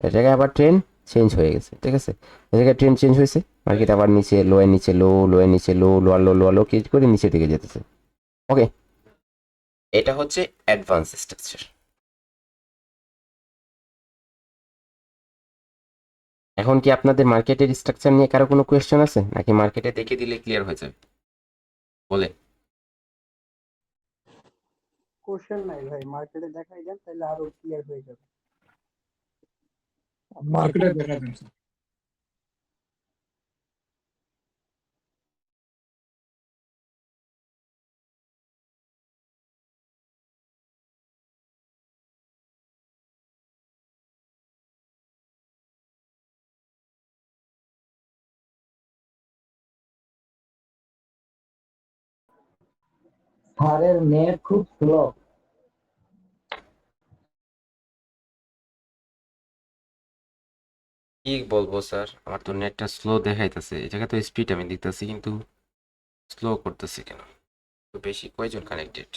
এই জায়গায় আবার ট্রেন্ড চেঞ্জ হয়ে গেছে, ঠিক আছে। এই জায়গায় ট্রেন্ড চেঞ্জ হয়েছে, মার্কেট আবার নিচে, লো এর নিচে লো, লো এর নিচে লো, লোয়ার লো ক্রিয়েট করে নিচের দিকে যেতেছে। ওকে, এটা হচ্ছে অ্যাডভান্স স্ট্রাকচার। এখন কি আপনাদের মার্কেটের স্ট্রাকচার নিয়ে কারো কোনো কোয়েশ্চেন আছে, নাকি মার্কেটে দেখে দিলে ক্লিয়ার হয়ে যাবে? বলে কোশ্চেন নাই ভাই, মার্কেটে দেখাই দেন তাহলে আরো ক্লিয়ার হয়ে যাবে। মার্কেটে দেখা দেন স্যার। স্যারের নেট খুব স্লো। কি বলবো স্যার, আমার তো নেটটা স্লো দেখাইতেছে, এই জায়গায় তো স্পিড আমি দেখতেছি, কিন্তু স্লো করতেছি কেন? তো বেশি কয়জন কানেক্টেড?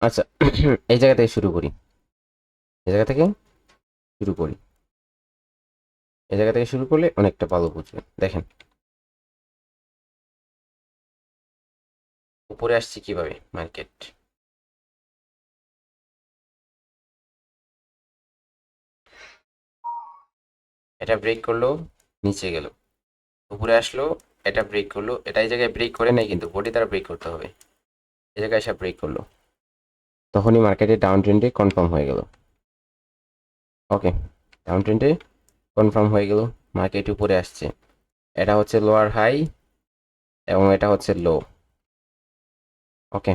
আচ্ছা, এই জায়গা থেকে শুরু করি, এই জায়গা থেকে শুরু করি, এই জায়গা থেকে শুরু করলে অনেকটা ভালো বুঝবে। দেখেন উপরে আসছি কিভাবে, মার্কেট এটা ব্রেক করলো, নিচে গেল, উপরে আসলো, এটা ব্রেক করলো, এটা এই জায়গায় ব্রেক করে নাই, কিন্তু বডি দ্বারা ব্রেক করতে হবে, এই জায়গায় এসে ব্রেক করলো, তখনই মার্কেটে ডাউন ট্রেন্ডে কনফার্ম হয়ে গেল। ওকে, ডাউন ট্রেন্ডে কনফার্ম হয়ে গেল, মার্কেট উপরে আসছে, এটা হচ্ছে লোয়ার হাই এবং এটা হচ্ছে লো। ওকে,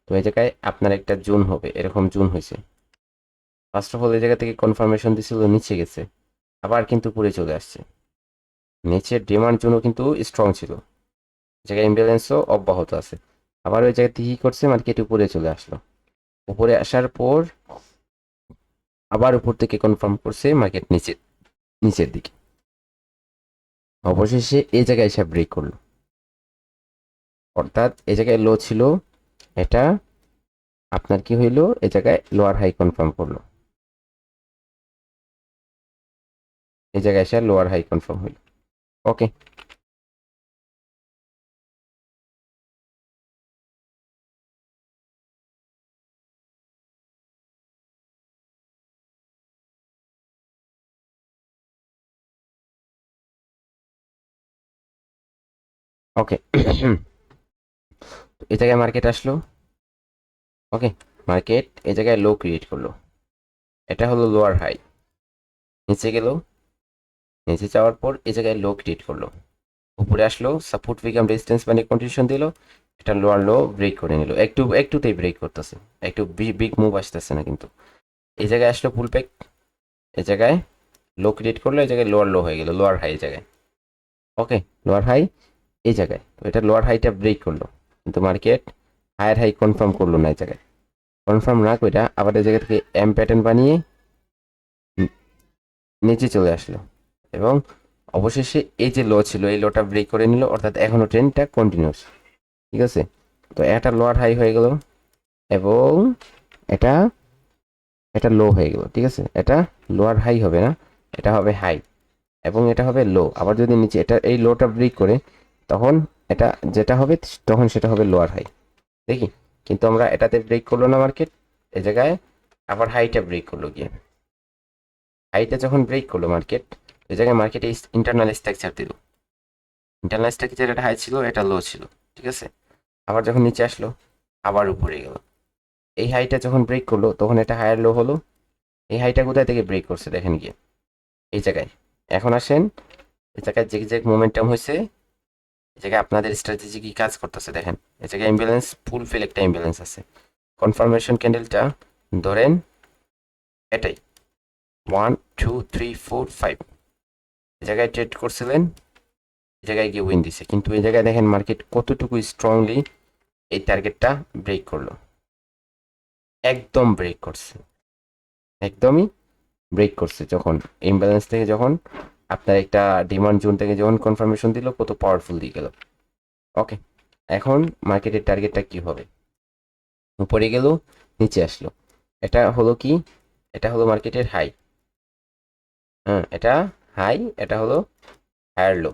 তো এই জায়গায় আপনার একটা জোন হবে, এরকম জোন হয়েছে। ফার্স্ট অফ অল এই জায়গা থেকে কনফার্মেশন দিছিল, নিচে গেছে, আবার কিন্তু উপরে চলে আসছে, নিচের ডিমান্ড জোনও কিন্তু স্ট্রং ছিল, জায়গায় ইমব্যালেন্সও অব্যাহত আছে। আবার ওই জায়গা থেকে কি করছে, মার্কেট উপরে চলে আসলো, উপরে আসার পর আবার উপর থেকে কনফার্ম করছে, মার্কেট নিচের দিকে, অবশেষে এই জায়গায় এসে ব্রেক করলো, অর্থাৎ এই জায়গায় লো ছিল, এটা আপনার কি হইলো, এই জায়গায় লোয়ার হাই কনফার্ম করলো, এই জায়গায় এসে লোয়ার হাই কনফার্ম হইলো। ওকে, ওকে, এই জায়গায় মার্কেট আসলো। ওকে, মার্কেট এই জায়গায় লো ক্রিয়েট করলো, এটা হলো লোয়ার হাই, নিচে গেল, নিচে যাওয়ার পর এই জায়গায় লো ক্রিয়েট করলো, উপরে আসলো, সাপোর্ট বিকাম রেজিস্ট্যান্স মানে কন্ডিশন দিল, এটা লোয়ার লো ব্রেক করে নিল, একটুতেই ব্রেক করতেছে, একটু বিগ মুভ আসতেছে না কিন্তু। এই জায়গায় আসলো পুল ব্যাক, এই জায়গায় লো ক্রিয়েট করলো, এই জায়গায় লোয়ার লো হয়ে গেল, লোয়ার হাই এই জায়গায়। ওকে, লোয়ার হাই এই জায়গায়, তো এটা লোয়ার হাইটা ব্রেক করলো, কিন্তু মার্কেট হায়ার হাই কনফার্ম করলো না, এই জায়গায় কনফার্ম না করে আবার এই জায়গা থেকে এম প্যাটার্ন বানিয়ে নিচে চলে আসলো, এবং অবশেষে এই যে লো ছিল, এই লোটা ব্রেক করে নিল, অর্থাৎ এখনো ট্রেন্ডটা কন্টিনিউস, ঠিক আছে। তো এটা লোয়ার হাই হয়ে গেল এবং এটা এটা লো হয়ে গেল, ঠিক আছে, এটা লোয়ার হাই হবে না, এটা হবে হাই এবং এটা হবে লো। আবার যদি নিচে এটা এই লোটা ব্রেক করে তখন এটা যেটা হবে তখন সেটা হবে লোয়ার হাই। দেখি, কিন্তু আমরা এটাতে ব্রেক করলো না মার্কেট, এই জায়গায় আবার হাইটা ব্রেক করলো গিয়ে। হাইটা যখন ব্রেক করলো মার্কেট, ওই জায়গায় মার্কেটে ইন্টারনাল স্ট্রাকচার দিল। ইন্টারনাল স্ট্রাকচার এটা হাই ছিল, এটা লো ছিল, ঠিক আছে। আবার যখন নিচে আসলো আবার উপরে গেল। এই হাইটা যখন ব্রেক করলো তখন এটা হায়ার লো হলো। এই হাইটা কোথায় থেকে ব্রেক করছে দেখেন গিয়ে এই জায়গায়। এখন আসেন এই জায়গায় যে মোমেন্টাম হয়েছে, এই জায়গায় আপনাদের স্ট্র্যাটেজি কি কাজ করতেছে দেখেন। এই জায়গায় ইমব্যালেন্স, ফুলফিল একটা ইমব্যালেন্স আছে। কনফার্মেশন ক্যান্ডেলটা ধরেন এটাই 1 2 3 4 5 এই জায়গায় ট্রেড করছিলেন, এই জায়গায় গিয়ে উইন দিছে। কিন্তু এই জায়গায় দেখেন মার্কেট কতটুকু স্ট্রংলি এই টার্গেটটা ব্রেক করলো। একদম ব্রেক করছে, একদমই ব্রেক করছে। যখন ইমব্যালেন্স থেকে যখন আপনার একটা ডিমান্ড জোন থেকে যখন কনফার্মেশন দিল, কত পাওয়ারফুল দিয়ে গেল। ওকে, এখন মার্কেটের টার্গেটটা কি হবে? উপরে গেল, নিচে আসলো। এটা হলো কি? এটা হলো মার্কেটের হাই। হ্যাঁ, এটা হাই, এটা হলো হায়ার লো।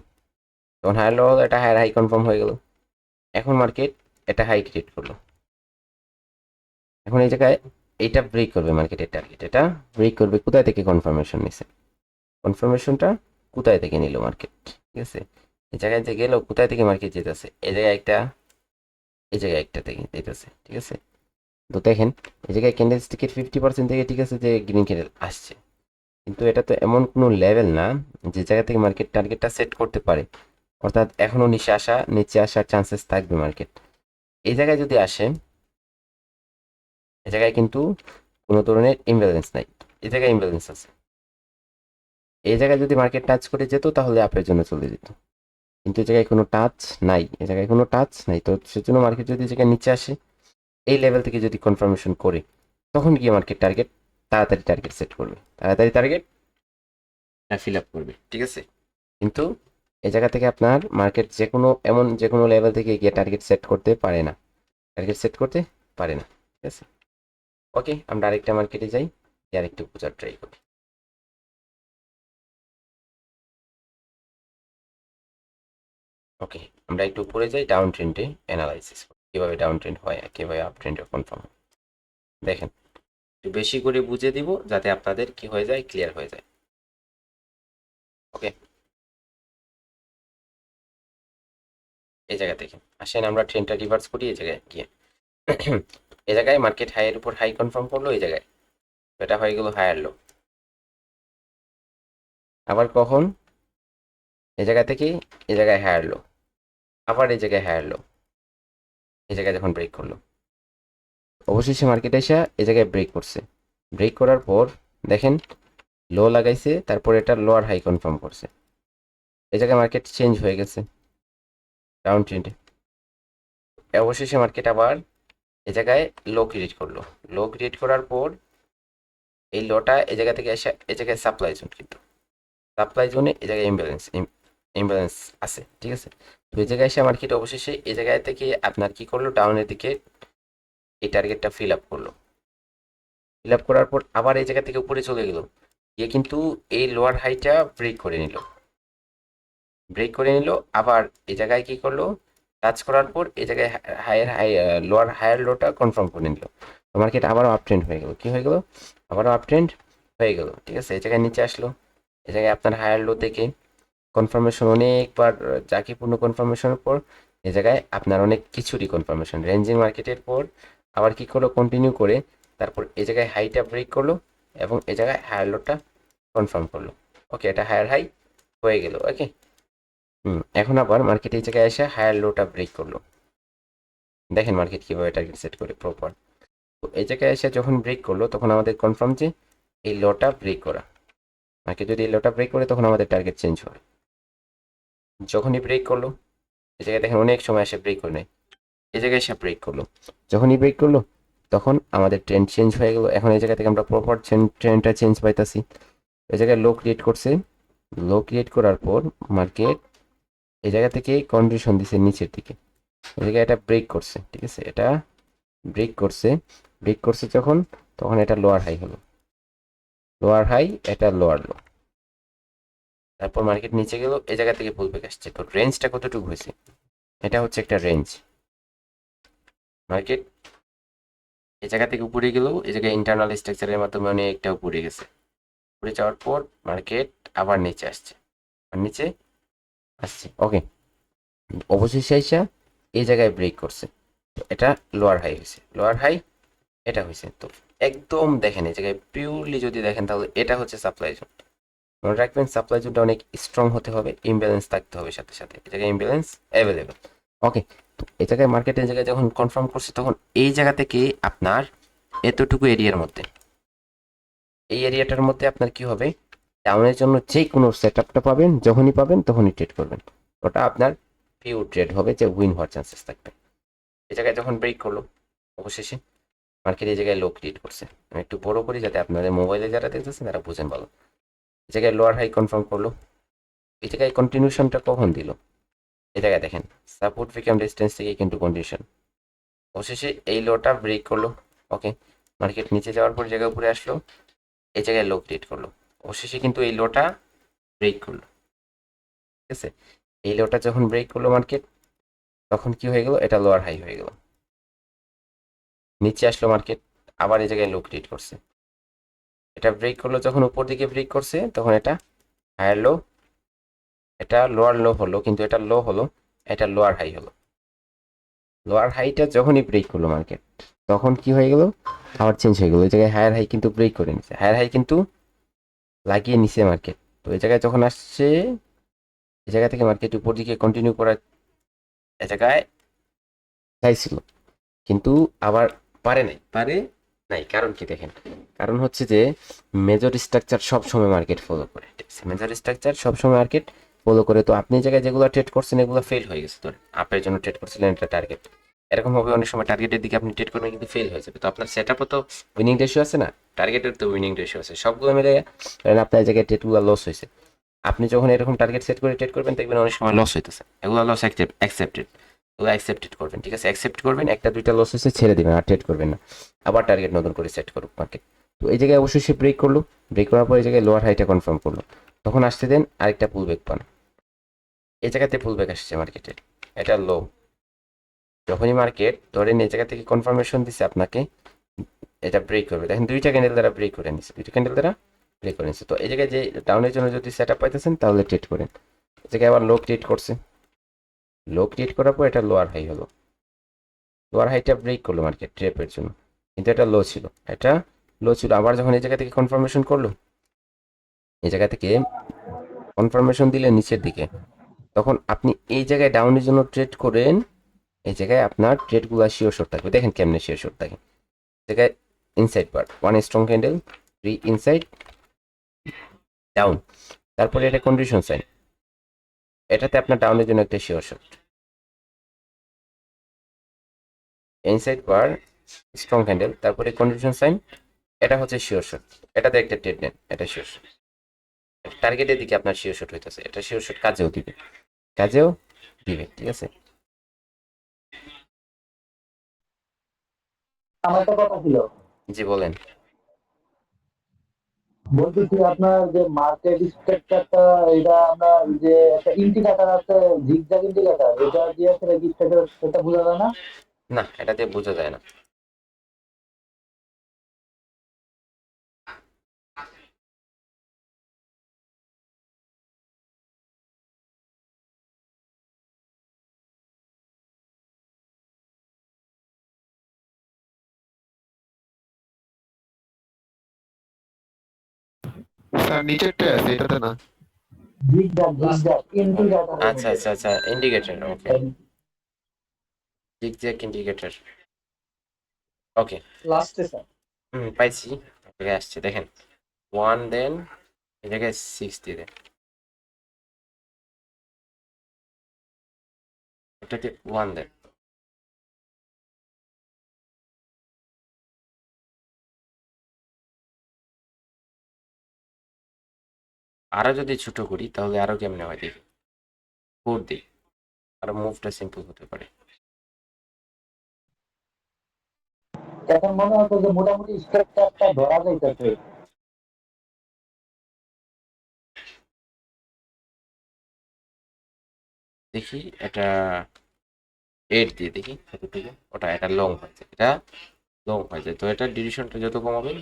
যখন হায়ার লো হলো, এটা হায়ার হাই কনফার্ম হয়ে গেল। এখন মার্কেট এটা হাই ক্রিয়েট করলো। এখন এই জায়গায় এটা ব্রেক করবে মার্কেটের টার্গেট। এটা ব্রেক করবে কোথায় থেকে কনফার্মেশন নিছে? কনফার্মেশনটা কোথায় থেকে নিল মার্কেট? ঠিক আছে, এই জায়গায় যে গেল কোথায় থেকে মার্কেট যেতেছে? এই জায়গায় একটা, এই জায়গায় একটা থেকে যেতেছে, ঠিক আছে। তো দেখেন এই জায়গায় ক্যান্ডেল স্টিকের 50% থেকে ঠিক আছে যে গ্রিন ক্যান্ডেল আসছে, কিন্তু এটা তো এমন কোনো লেভেল না যে জায়গা থেকে মার্কেট টার্গেটটা সেট করতে পারে। অর্থাৎ এখনো নিচে আসার চান্সেস থাকবে মার্কেট। এই জায়গায় যদি আসে, এই জায়গায় কিন্তু কোনো ধরনের ইমব্যালেন্স নাই, এই জায়গায় ইমব্যালেন্স আছে। এই জায়গায় যদি মার্কেট টাচ করে যেত তাহলে আপের জন্য চলে যেত, কিন্তু এই জায়গায় কোনো টাচ নাই, এই জায়গায় কোনো টাচ নাই। তো সেজন্য মার্কেট যদি এই জায়গায় নিচে আসে, এই লেভেল থেকে যদি কনফার্মেশন করে, তখন গিয়ে মার্কেট তাড়াতাড়ি টার্গেট সেট করবে, তাড়াতাড়ি টার্গেট ফিল আপ করবে, ঠিক আছে। কিন্তু এই জায়গা থেকে আপনার মার্কেট যে কোনো লেভেল থেকে গিয়ে টার্গেট সেট করতে পারে না, টার্গেট সেট করতে পারে না, ঠিক আছে। ওকে, আমরা আরেকটা মার্কেটে যাই, আরেকটু বোঝার ট্রাই করি। ওকে, আমরা একটু উপরে যাই, ডাউন ট্রেন্ডে অ্যানালাইসিস করি কিভাবে ডাউন ট্রেন্ড হয় আর কিভাবে আপ ট্রেন্ডে কনফার্ম হয়। দেখেন, একটু বেশি করে বুঝে দিব যাতে আপনাদের কি হয়ে যায়, ক্লিয়ার হয়ে যায়। ওকে, এই জায়গা থেকে আসেন আমরা ট্রেন্ডটা রিভার্স করি। এই জায়গায় গিয়ে এই জায়গায় মার্কেট হাইয়ের উপর হাই কনফার্ম করলো, এই জায়গায় এটা হয়ে গেল হায়ার লো। আবার কখন? এই জায়গা থেকে এই জায়গায় হায়ার লো, আবার এই জায়গায় হায়ার লো, এই জায়গায় যখন ব্রেক করলো, অবশেষে মার্কেট এসে এই জায়গায় ব্রেক করছে। ব্রেক করার পর দেখেন লো লাগাইছে, তারপর এটা লোয়ার হাই কনফার্ম করছে। এই জায়গায় মার্কেট চেঞ্জ হয়ে গেছে ডাউন ট্রেন্ডে। অবশেষে মার্কেট আবার এই জায়গায় লো ক্রিয়েট করলো। লো ক্রিয়েট করার পর এই লোটা এই জায়গা থেকে এসে এই জায়গায় সাপ্লাই জোন, কিন্তু সাপ্লাই জোনে এই জায়গায় ইমব্যালেন্স আছে, ঠিক আছে। তো এই জায়গায় এসে মার্কেট অবশেষে এই জায়গায় থেকে আপনার কি করলো, ডাউনের দিকে এই টার্গেটটা ফিল আপ করলো। ফিল আপ করার পর আবার এই জায়গা থেকে উপরে চলে গেল, গিয়ে কিন্তু এই লোয়ার হাইটা ব্রেক করে নিল। ব্রেক করে নিল, আবার এই জায়গায় কি করলো, টাচ করার পর এই জায়গায় হায়ার লোটা কনফার্ম করে নিল। তো মার্কেট আবারও আপ ট্রেন্ড হয়ে গেল। কি হয়ে গেল? আবারও আপ ট্রেন্ড হয়ে গেল, ঠিক আছে। এই জায়গায় নিচে আসলো, এই জায়গায় আপনার হায়ার লো থেকে কনফার্মেশন অনেকবার ঝাঁকিপূর্ণ কনফার্মেশনের পর এই জায়গায় আপনার অনেক কিছুরই কনফার্মেশন রেঞ্জিং মার্কেটের পর আবার কি করলো, কন্টিনিউ করে তারপর এই জায়গায় হাইটা ব্রেক করলো এবং এই জায়গায় হায়ার লোটা কনফার্ম করলো। ওকে, এটা হায়ার হাই হয়ে গেল। ওকে, এখন আবার মার্কেট এই জায়গায় এসে হায়ার লোটা ব্রেক করলো। দেখেন মার্কেট কিভাবে টার্গেট সেট করে প্রপার। তো এই জায়গায় এসে যখন ব্রেক করলো তখন আমাদের কনফার্ম যে এই লোটা ব্রেক করা। মার্কেট যদি এই লোটা ব্রেক করে তখন আমাদের টার্গেট চেঞ্জ হবে। যখনই ব্রেক করলো, এই জায়গায় দেখেন অনেক সময় এসে ব্রেক করে নেয়, এই জায়গায় এসে ব্রেক করলো। যখনই ব্রেক করলো তখন আমাদের ট্রেন্ড চেঞ্জ হয়ে গেল। এখন এই জায়গা থেকে আমরা প্রপার ট্রেন্ডটা চেঞ্জ পাইতাছি। এই জায়গায় লো ক্রিয়েট করছে, লো ক্রিয়েট করার পর মার্কেট এই জায়গা থেকে কন্ডিশন দিছে নিচের দিকে। এই জায়গায় এটা ব্রেক করছে, ঠিক আছে। এটা ব্রেক করছে যখন, তখন এটা লোয়ার হাই হলো, লোয়ার হাই, এটা লোয়ার লো। তারপর মার্কেট নিচে গেল, এই জায়গা থেকে পুল ব্যাক আসছে। তো রেঞ্জটা কতটুকু হয়েছে, এটা হচ্ছে একটা রেঞ্জ। মার্কেট এই জায়গা থেকে উপরে গেল, এই জায়গায় ইন্টারনাল স্ট্রাকচারের মাধ্যমে অনেকটা উপরে গেছে। উপরে যাওয়ার পর মার্কেট আবার নিচে আসছে, আর নিচে আসছে। ওকে, অবশেষে আইসা এই জায়গায় ব্রেক করছে। তো এটা লোয়ার হাই হয়েছে, লোয়ার হাই এটা হয়েছে। তো একদম দেখেন এই জায়গায় পিওরলি যদি দেখেন তাহলে এটা হচ্ছে সাপ্লাই জোন। মনে রাখবেন সাপ্লাই জোনটা অনেক স্ট্রং হতে হবে, ইমব্যালেন্স থাকতে হবে সাথে সাথে। এই জায়গায় ইমব্যালেন্স অ্যাভেলেবেল। ওকে, তো এই জায়গায় মার্কেটের জায়গায় যখন কনফার্ম করছে, তখন এই জায়গা থেকে আপনার এতটুকু এরিয়ার মধ্যে, এই এরিয়াটার মধ্যে আপনার কি হবে, ডাউনের জন্য যে কোনো সেট আপটা পাবেন, যখনই পাবেন তখনই ট্রেড করবেন। ওটা আপনার পিওর ট্রেড হবে, যে উইন হওয়ার চান্সেস থাকবে। এই জায়গায় যখন ব্রেক করলো, অবশেষে মার্কেট এই জায়গায় লো ক্রিয়েট করছে। আমি একটু বড় করি যাতে আপনাদের মোবাইলে যারা দেখতেছেন তারা বুঝেন ভালো। এই জায়গায় লোয়ার হাই কনফার্ম করলো। এই জায়গায় কন্টিনিউশনটা কখন দিল, এই জায়গায় দেখেন সাপোর্ট বিকাম ডিস্টেন্স থেকে কিন্তু কন্টিনিউশন। অবশেষে এই লোটা ব্রেক করলো। ওকে, মার্কেট নিচে যাওয়ার পর জায়গায় উপরে আসলো, এই জায়গায় লো ক্রিয়েট করলো। অবশেষে কিন্তু এই লোটা ব্রেক করলো। ঠিক আছে, এই লোটা যখন ব্রেক করলো মার্কেট, তখন কি হয়ে গেল, এটা লোয়ার হাই হয়ে গেল। নিচে আসলো মার্কেট, আবার এই জায়গায় লো ক্রিয়েট করছে। এটা ব্রেক করলো, যখন উপর দিকে ব্রেক করছে তখন এটা হায়ার লো, এটা লোয়ার লো হলো, কিন্তু এটা লো হলো, এটা লোয়ার হাই হলো। লোয়ার হাইটা যখনই ব্রেক করলো মার্কেট, তখন কি হয়ে গেল, আবার চেঞ্জ হয়ে গেল। এই জায়গায় হায়ার হাই কিন্তু ব্রেক করে নিছে, হায়ার হাই কিন্তু লাগিয়ে নিছে মার্কেট। তো এই জায়গায় যখন আসছে, এই জায়গা থেকে মার্কেট উপর দিকে কন্টিনিউ করার এই জায়গায় চাইছিল, কিন্তু আবার পারে নাই। কারণ কি দেখেন, কারণ হচ্ছে যে মেজর স্ট্রাকচার সব সময় মার্কেট ফলো করে। মেজর স্ট্রাকচার সব সময় মার্কেট ফলো করে। তো আপনি এই জায়গায় যেগুলো ট্রেড করছেন এগুলো ফেল হয়ে গেছে। ধরেন আপের জন্য ট্রেড করছিলেন, এটা টার্গেট, এরকম হবে অনেক সময় টার্গেটের দিকে আপনি ট্রেড করবেন কিন্তু ফেল হয়ে যাবে। তো আপনার সেট আপও তো উইনিং রেশিও আছে না, টার্গেটের তো উইনিং রেশিও আছে, সবগুলো মিলে ধরেন আপনার এই জায়গায় ট্রেডগুলো লস হয়েছে। আপনি যখন এরকম টার্গেট সেট করে ট্রেড করবেন, দেখবেন অনেক সময় লস হইতেছে। এগুলো লস অ্যাকসেপ্টেড, ওগুলো অ্যাকসেপ্টেড করবেন। ঠিক আছে, অ্যাকসেপ্ট করবেন, একটা দুইটা লস হয়েছে ছেড়ে দিবেন, আর ট্রেড করবেন না। আবার টার্গেট নতুন করে সেট করুক মার্কেট। তো এই জায়গায় অবশ্যই সে ব্রেক করলো, ব্রেক করার পর এই জায়গায় লোয়ার হাইটা কনফার্ম করলো, তখন আসতে দেন আরেকটা পুল ব্যাক পান। এই জায়গাতে পুল ব্যাক আসছে মার্কেটে, এটা লো। যখনই মার্কেট ধরেন এই জায়গা থেকে কনফার্মেশন দিছে আপনাকে, এটা ব্রেক করবে, দেখেন দুইটা ক্যান্ডেল দ্বারা ব্রেক করে নিচ্ছে, দুইটা ক্যান্ডেল দ্বারা ব্রেক করে নিচ্ছে। তো এই জায়গায় যে ডাউনের জন্য যদি সেট আপ পাইতেছেন তাহলে ট্রেড করেন। এই জায়গায় আবার লো ক্রিয়েট করছে, লো ক্রিয়েট করার পর এটা লোয়ার হাই হলো, লোয়ার হাইটা ব্রেক করলো মার্কেট ট্রেপের জন্য, কিন্তু এটা লো ছিল, এটা লো ছিল। আবার যখন এই জায়গা থেকে কনফার্মেশন করলো, এই জায়গা থেকে কনফার্মেশন দিলে নিচের দিকে, তখন আপনি এই জায়গায় ডাউনের জন্য ট্রেড করেন। এই জায়গায় আপনার ট্রেডগুলো শিওর শর্ট থাকবে। দেখেন কেমনে শিওর শর্ট থাকে, জায়গায় inside part, one strong candle, three inside down, তারপরে এটা কন্ডিশন সাইন, এটাতে আপনার ডাউনের জন্য একটা শিওর শর্ট, ইনসাইড বার স্ট্রং ক্যান্ডেল, তারপরে কন্ডিশন সাইন, এটা হচ্ছে শিওর শট। এটাতে একটা ট্রেড নেন, এটা শিওর শট, টার্গেটের দিকে আপনার শিওর শট হইতেছে, এটা শিওর শট কাজেও দিবে, কাজেও দিবে। ঠিক আছে, আমার একটা কথা ছিল, জি বলেন। বলতেছি আপনার যে মার্কেট স্ট্রাকচারটা, এটা আমরা যে একটা ইন্ডিকেটর আছে, জিগজ্যাগ ইন্ডিকেটর, এটা দিয়ে রেজিস্ট্রেটর, এটা বোঝা যায় না? না, এটা দিয়ে বোঝা যায় না। স্যার নিচেরটা আছে এটাতে না। Zigzag zigzag indicator. আচ্ছা আচ্ছা আচ্ছা, ইন্ডিকেটর, ওকে, জিগজ্যাগ ইন্ডিকেটর, ওকে। লাস্টে স্যার পাইছি, এটাকে আসছে দেখেন, ওয়ান দেন এটাকে সিক্স দিয়ে দেন, এটাতে ওয়ান দেন, আরো যদি ছোট করি তাহলে আরো কেমনে হয় দেখি, ফোর দিই, আরো মুভটা সিম্পল হতে পারে। এখন মনে হচ্ছে যে মোটামুটি স্ট্রাকচারটা ধরা যাইতেছে। দেখি এটা 8 দিয়ে দেখি কতটুকু, ওটা এটা লং হয়ে যায়, এটা লং হয়ে যায়। তো এটা ডিউরেশনটা যত কমাবেন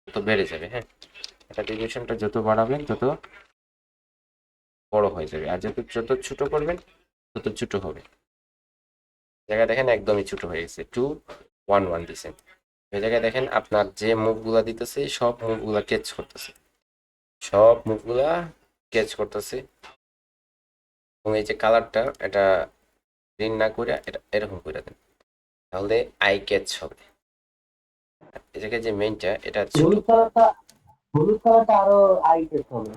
তত বেড়ে যাবে। হ্যাঁ, এটা ডিউরেশনটা যত বাড়াবেন তত বড় হয়ে যাবে, আর যত ছোট করবেন তত ছোট হবে। জায়গায় দেখেন একদমই ছোট হয়ে গেছে, 211 দিছেন। এই জায়গায় দেখেন আপনার যে মুভগুলা দিতেছে সব মুভগুলা ক্যাচ করতেছে, সব মুভগুলা ক্যাচ করতেছে। এবং এই যে কালারটা এটা গ্রিন না করে এটা এরকম করে দেন, তাহলে আই ক্যাচ হবে। এই জায়গায় যে মেইনটা এটা ছোট, হলুদ কালারটা আরো আইটেস হবে।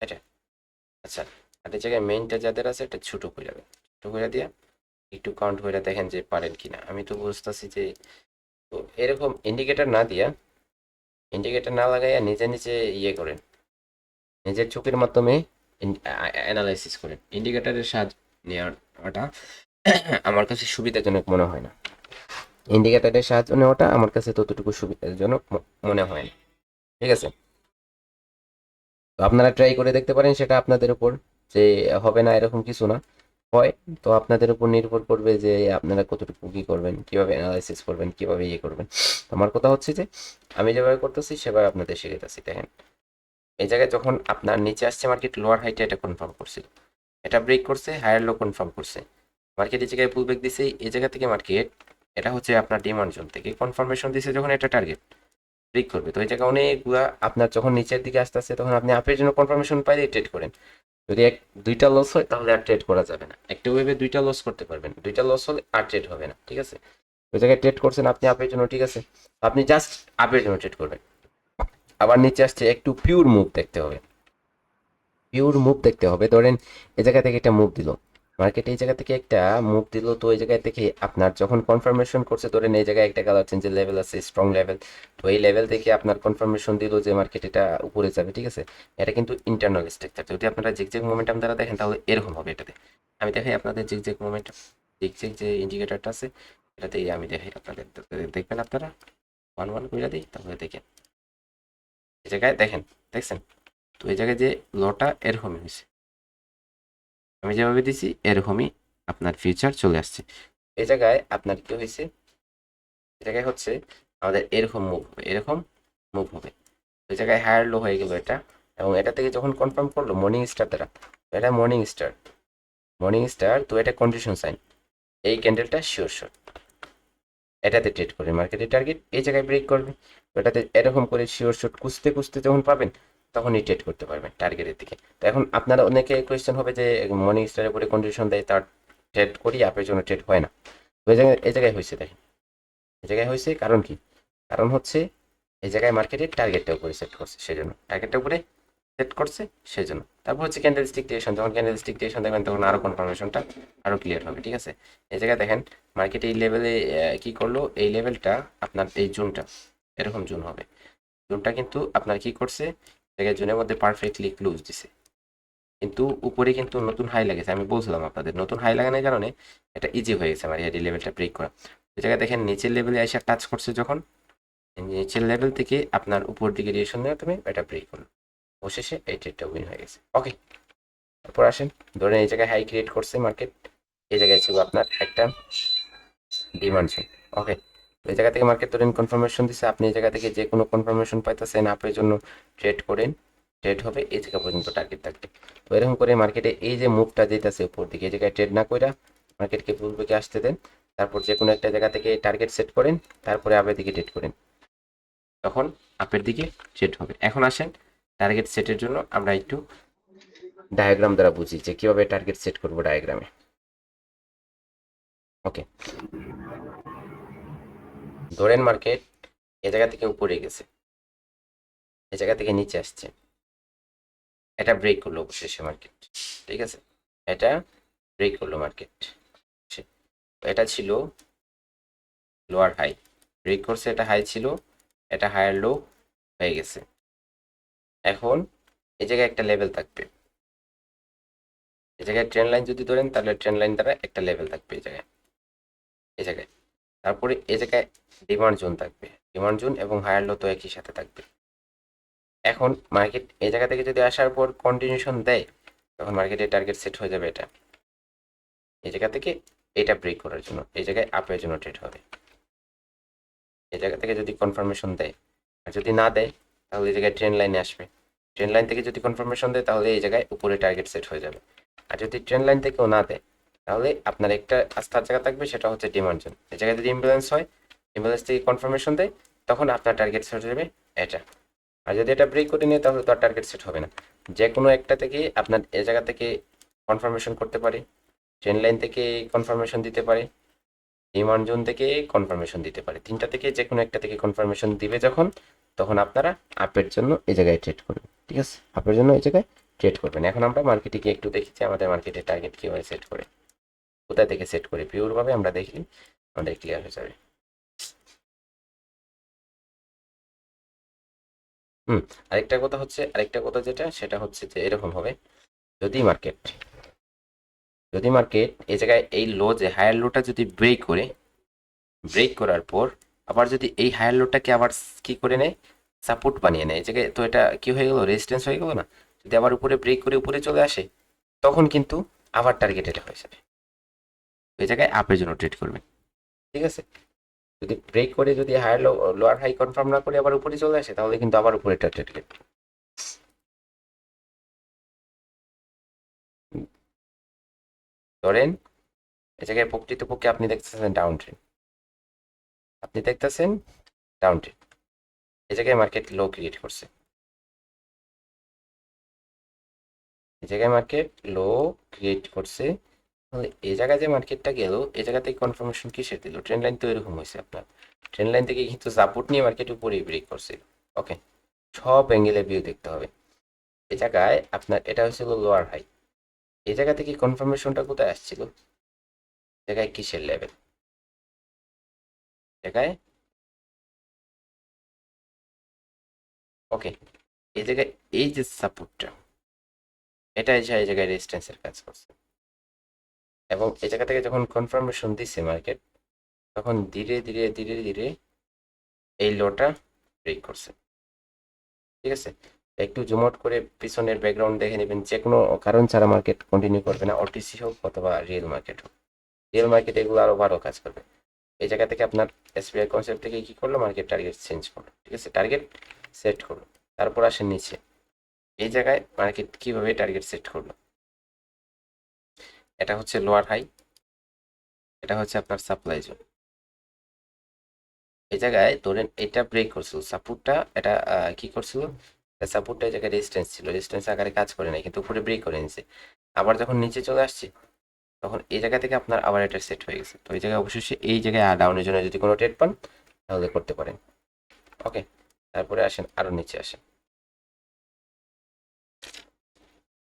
এটা আচ্ছা। আর এই জায়গায় মেইনটা যাদের আছে এটা ছোট করে দেবেন, ছোট করে দিয়ে একটু কাউন্ট করে দেখেন যে পারেন কিনা। আমি তো বুঝতেছি যে, তো এরকম ইন্ডিকেটর না দিয়া, ইন্ডিকেটর না লাগাইয়া নিজে নিজে ইয়ে করেন, নিজের চোখের মাধ্যমে অ্যানালাইসিস করেন। ইন্ডিকেটরের সাহায্য নেওয়াটা আমার কাছে সুবিধাজনক মনে হয় না, ইন্ডিকেটরের সাহায্য নেওয়াটা আমার কাছে ততটুকু সুবিধাজনক মনে হয় না। ঠিক আছে, তো আপনারা ট্রাই করে দেখতে পারেন, সেটা আপনাদের উপর, যে হবে না এরকম কিছু না, হয় তো আপনাদের উপর নির্ভর করবে যে আপনারা কতটুকু কি করবেন, কিভাবে অ্যানালাইসিস করবেন, কিভাবে ইয়ে করবেন। আমার কথা হচ্ছে যে আমি যেভাবে করতেছি সেভাবে আপনাদের শিখাইতেছি। দেখেন এই জায়গায় যখন আপনার নিচে আসছে মার্কেট, লোয়ার হাইটে এটা কনফার্ম করছিল, এটা ব্রেক করছে, হায়ার লো কনফার্ম করছে, মার্কেট এই জায়গায় পুল ব্যাক দিছে। এই জায়গা থেকে মার্কেট, এটা হচ্ছে আপনার ডিমান্ড জোন থেকে কনফার্মেশন দিছে, যখন এটা টার্গেট ব্রেক করবে। তো এই জায়গায় অনেকগুলা আপনার যখন নিচের দিকে আসতে আসছে তখন আপনি আপের জন্য কনফার্মেশন পাইলে ট্রেড করেন। যদি দুইটা লস হয় তাহলে আর ট্রেড করা যাবে না। একটা ওয়েভে দুইটা লস করতে পারবেন, দুইটা লস হলে আর ট্রেড হবে না। ঠিক আছে, ওই জায়গায় ট্রেড করছেন আপনি আপের জন্য, ঠিক আছে, আপনি জাস্ট আপের জন্য ট্রেড করবেন। আবার নিচে আসছে, একটু পিওর মুভ দেখতে হবে, পিওর মুভ দেখতে হবে। ধরেন এই জায়গা থেকে একটা মুভ দিল মার্কেট, এই জায়গা থেকে একটা মুভ দিল, তো এই জায়গায় থেকে আপনার যখন কনফার্মেশন করছে, ধরেন এই জায়গায় একটা কালার চেঞ্জের লেভেল আছে, স্ট্রং লেভেল, তো এই লেভেল থেকে আপনার কনফার্মেশন দিল যে মার্কেট এটা উপরে যাবে। ঠিক আছে, এটা কিন্তু ইন্টারনাল স্ট্রাকচার। যদি আপনারা জিগজ্যাগ মোমেন্টাম দ্বারা দেখেন তাহলে এরকম হবে। এটাতে আমি দেখাই আপনাদের জিগজ্যাগ মোমেন্টাম, জিগজ্যাগ যে ইন্ডিকেটরটা আছে এটাতে আমি দেখাই আপনাদের, দেখবেন আপনারা 1 করে দিই তাহলে দেখেন এই জায়গায় দেখেন, দেখছেন তো এই জায়গায় যে লটা এরকমই হয়েছে, আমি যেভাবে দিছি এরকমই আপনার ফিউচার চলে আসছে। এই জায়গায় আপনার কি হয়েছে, এই জায়গায় হচ্ছে আমাদের এরকম মুভ হবে, এরকম মুভ হবে। ওই জায়গায় হায়ার লো হয়ে গেল এটা, এবং এটা থেকে যখন কনফার্ম করলো মর্নিং স্টার দ্বারা, এটা মর্নিং স্টার, মর্নিং স্টার, তো এটা কন্ডিশন সাইন, এই ক্যান্ডেলটা শিওর শট, এটাতে ট্রেড করে মার্কেটের টার্গেট এই জায়গায় ব্রেক করবে। তো এটাতে এরকম করে শিওর শট খুঁজতে খুঁজতে যখন পাবেন তখনই ট্রেড করতে পারবেন টার্গেটের দিকে। তো এখন আপনারা অনেকে কোয়েশ্চেন হবে যে মর্নিং স্টারের উপরে কন্ডিশন দেয় তার ট্রেড করি, আপের জন্য ট্রেড হয় না। তো এই জায়গায় হয়েছে, দেখেন এই জায়গায় হয়েছে, কারণ কি, কারণ হচ্ছে এই জায়গায় মার্কেটের টার্গেটটা উপরে সেট করছে, সেজন্য টার্গেটটা উপরে সেট করছে সেজন্য। তারপর হচ্ছে ক্যান্ডেলস্টিক ডিরেকশন, যখন ক্যান্ডেলস্টিক ডিরেকশন দেখবেন তখন আরো কনফার্মেশনটা আরো ক্লিয়ার হবে। ঠিক আছে, এই জায়গায় দেখেন মার্কেট এই লেভেলে কি করলো, এই লেভেলটা আপনার এই জোনটা এরকম জোন হবে, জোনটা কিন্তু আপনার কি করছে, জায়গায় জোনের মধ্যে পারফেক্টলি ক্লোজ দিছে, কিন্তু উপরে কিন্তু নতুন হাই লাগেছে। আমি বলছিলাম আপনাদের নতুন হাই লাগানোর কারণে এটা ইজি হয়ে গেছে আমার এই লেভেলটা ব্রেক করা। এই জায়গায় দেখেন নিচের লেভেলে এসে টাচ করছে, যখন নিচের লেভেল থেকে আপনার উপর দিকে ডিরেকশন নেওয়া তুমি এটা ব্রেক করো, অবশেষে এই ট্রেডটা উইন হয়ে গেছে। ওকে, তারপর আসেন, ধরেন এই জায়গায় হাই ক্রিয়েট করছে মার্কেট, এই জায়গায় ছিল আপনার একটা ডিমান্ড জোন। ওকে, এই জায়গা থেকে মার্কেট ধরেন কনফার্মেশন দিচ্ছে, আপনি এই জায়গা থেকে যে কোনো কনফার্মেশন পাইতেছেন আপের জন্য ট্রেড করেন, ট্রেড হবে এই জায়গা পর্যন্ত টার্গেট থাকবে। তো এরকম করে মার্কেটে এই যে মুভটা যেতেছে উপর দিকে, এই জায়গায় ট্রেড না কইরা মার্কেটকে পুল ব্যাকে আসতে দেন, তারপর যে কোনো একটা জায়গা থেকে টার্গেট সেট করেন, তারপরে আপের দিকে ট্রেড করেন, তখন আপের দিকে ট্রেড হবে। এখন আসেন টার্গেট সেটের জন্য আমরা একটু ডায়াগ্রাম দ্বারা বুঝি যে কিভাবে টার্গেট সেট করবো ডায়াগ্রামে। ওকে, ধরেন মার্কেট এই জায়গা থেকে উপরে গেছে, এই জায়গা থেকে নিচে আসছে, এটা ব্রেক করলো অবশেষে মার্কেট। ঠিক আছে, এটা ব্রেক করলো মার্কেট, এটা ছিল লোয়ার হাই, ব্রেক করছে, এটা হাই ছিল, এটা হায়ার লো হয়ে গেছে। এখন এই জায়গায় একটা লেভেল থাকবে, এই জায়গায় ট্রেন লাইন যদি ধরেন তাহলে ট্রেন লাইন দ্বারা একটা লেভেল থাকবে এই জায়গায়, এই জায়গায়, তারপরে এই জায়গায় ডিমান্ড জোন থাকবে, ডিমান্ড জোন এবং হায়ার লো তো একই সাথে থাকবে। এখন মার্কেট এই জায়গা থেকে যদি আসার পর কন্টিনিউশন দেয় তখন মার্কেটের টার্গেট সেট হয়ে যাবে এটা, এই জায়গা থেকে এটা ব্রেক করার জন্য এই জায়গায় আপের জন্য ট্রেড হবে। এই জায়গা থেকে যদি কনফার্মেশন দেয়, আর যদি না দেয় তাহলে এই জায়গায় ট্রেন্ড লাইনে আসবে। ট্রেন্ড লাইন থেকে যদি কনফার্মেশন দেয় তাহলে এই জায়গায় উপরে টার্গেট সেট হয়ে যাবে। আর যদি ট্রেন্ড লাইন থেকেও না দেয় তাহলে আপনার একটা আস্থার জায়গা থাকবে, সেটা হচ্ছে ডিমান্ড জোন। এই জায়গায় যদি ইমব্যালেন্স হয়, ইমব্যালেন্স থেকে কনফার্মেশন দেয়, তখন আপনার টার্গেট সেট হয়ে যাবে এটা। আর যদি এটা ব্রেক করে নিয়ে তাহলে তো আর টার্গেট সেট হবে না। যে কোনো একটা থেকে আপনার এই জায়গা থেকে কনফার্মেশন করতে পারে, ট্রেন্ড লাইন থেকে কনফার্মেশন দিতে পারে, ডিমান্ড জোন থেকে কনফার্মেশন দিতে পারে। তিনটা থেকে যে কোনো একটা থেকে কনফার্মেশন দিবে যখন, তখন আপনারা আপের জন্য এই জায়গায় ট্রেড করবেন। ঠিক আছে, আপের জন্য এই জায়গায় ট্রেড করবেন। এখন আমরা মার্কেটে গিয়ে একটু দেখি যে আমাদের মার্কেটের টার্গেট কীভাবে সেট করে, কোথায় থেকে সেট করে পিওরভাবে আমরা দেখি, আমাদের ক্লিয়ার হয়ে যাবে। আরেকটা কথা যেটা, সেটা হচ্ছে যে এরকম হবে, যদি মার্কেট এই জায়গায় এই লো, যে হায়ার লোটা যদি ব্রেক করার পর আবার যদি এই হায়ার লোটাকে আবার কি করে নেয়, সাপোর্ট বানিয়ে নেয় এই জায়গায়, তো এটা কি হয়ে গেল, রেজিস্ট্যান্স হয়ে গেল না। যদি আবার উপরে ব্রেক করে উপরে চলে আসে, তখন কিন্তু আবার টার্গেট এটা হয়ে যাবে। এই জায়গায় আপের জন্য ট্রেড করবেন। ঠিক আছে, যদি ব্রেক করে যদি higher low, lower high confirm না করে আবার উপরে চলে আসে, তাহলে কিন্তু আবার উপরে ট্রেড করবে। ধরেন এই জায়গায় প্রকৃতপক্ষে আপনি দেখতেছেন ডাউন ট্রেন্ড, এই জায়গায় মার্কেট লো ক্রিয়েট করছে, তাহলে এই জায়গায় যে মার্কেটটা গেল, এই জায়গা থেকে কনফার্মেশন কিসের দিল, ট্রেন্ড লাইন তো এরকম হয়েছে আপনার। ট্রেন্ড লাইন থেকে কিন্তু সাপোর্ট নিয়ে মার্কেট উপরেই ব্রেক করছে। ওকে, সব অ্যাঙ্গেলে ভিউ দেখতে হবে। এই জায়গায় আপনার এটা হচ্ছিল লোয়ার হাই, এই জায়গা থেকে কনফার্মেশনটা কোথায় আসছিল, জায়গায় কিসের লেভেল, জায়গায় ওকে, এই জায়গায় এই যে সাপোর্টটা, এটা এসে এই জায়গায় রেজিস্ট্যান্সের কাজ করছে, এবং এই জায়গা থেকে যখন কনফার্মেশন দিচ্ছে মার্কেট, তখন ধীরে ধীরে এই লোটা ব্রেক করছে। ঠিক আছে, একটু জুম আউট করে পিছনের ব্যাকগ্রাউন্ড দেখে নেবেন। যে কোনো কারণ ছাড়া মার্কেট কন্টিনিউ করবে না, ওটিসি হোক অথবা রিয়েল মার্কেট হোক। রিয়েল মার্কেট এগুলো আরো ভালো কাজ করবে। এই জায়গা থেকে আপনার এসবিআই কনসেপ্ট থেকে কি করলো, মার্কেট টার্গেট চেঞ্জ করলো। ঠিক আছে, টার্গেট সেট করলো, তারপর আসেন নিচে, এই জায়গায় মার্কেট কিভাবে টার্গেট সেট করলো, এটা হচ্ছে লোয়ার হাই, এটা হচ্ছে আপনার সাপ্লাই জোন। এই জায়গায় ধরেন এটা ব্রেক করছিল, সাপোর্টটা এটা কি করছিল, সাপোর্টটা এই জায়গায় রেজিস্ট্যান্স ছিল, রেজিস্ট্যান্স আকারে কাজ করে নাই, কিন্তু উপরে ব্রেক করে নিছে। আবার যখন নিচে চলে আসছে, তখন এই জায়গা থেকে আপনার আবার এটা সেট হয়ে গেছে। তো এই জায়গায় অবশ্যই এই জায়গায় ডাউনের জন্য যদি কোনো ট্রেড পান তাহলে করতে পারেন। ওকে, তারপরে আসেন আরো নিচে আসেন।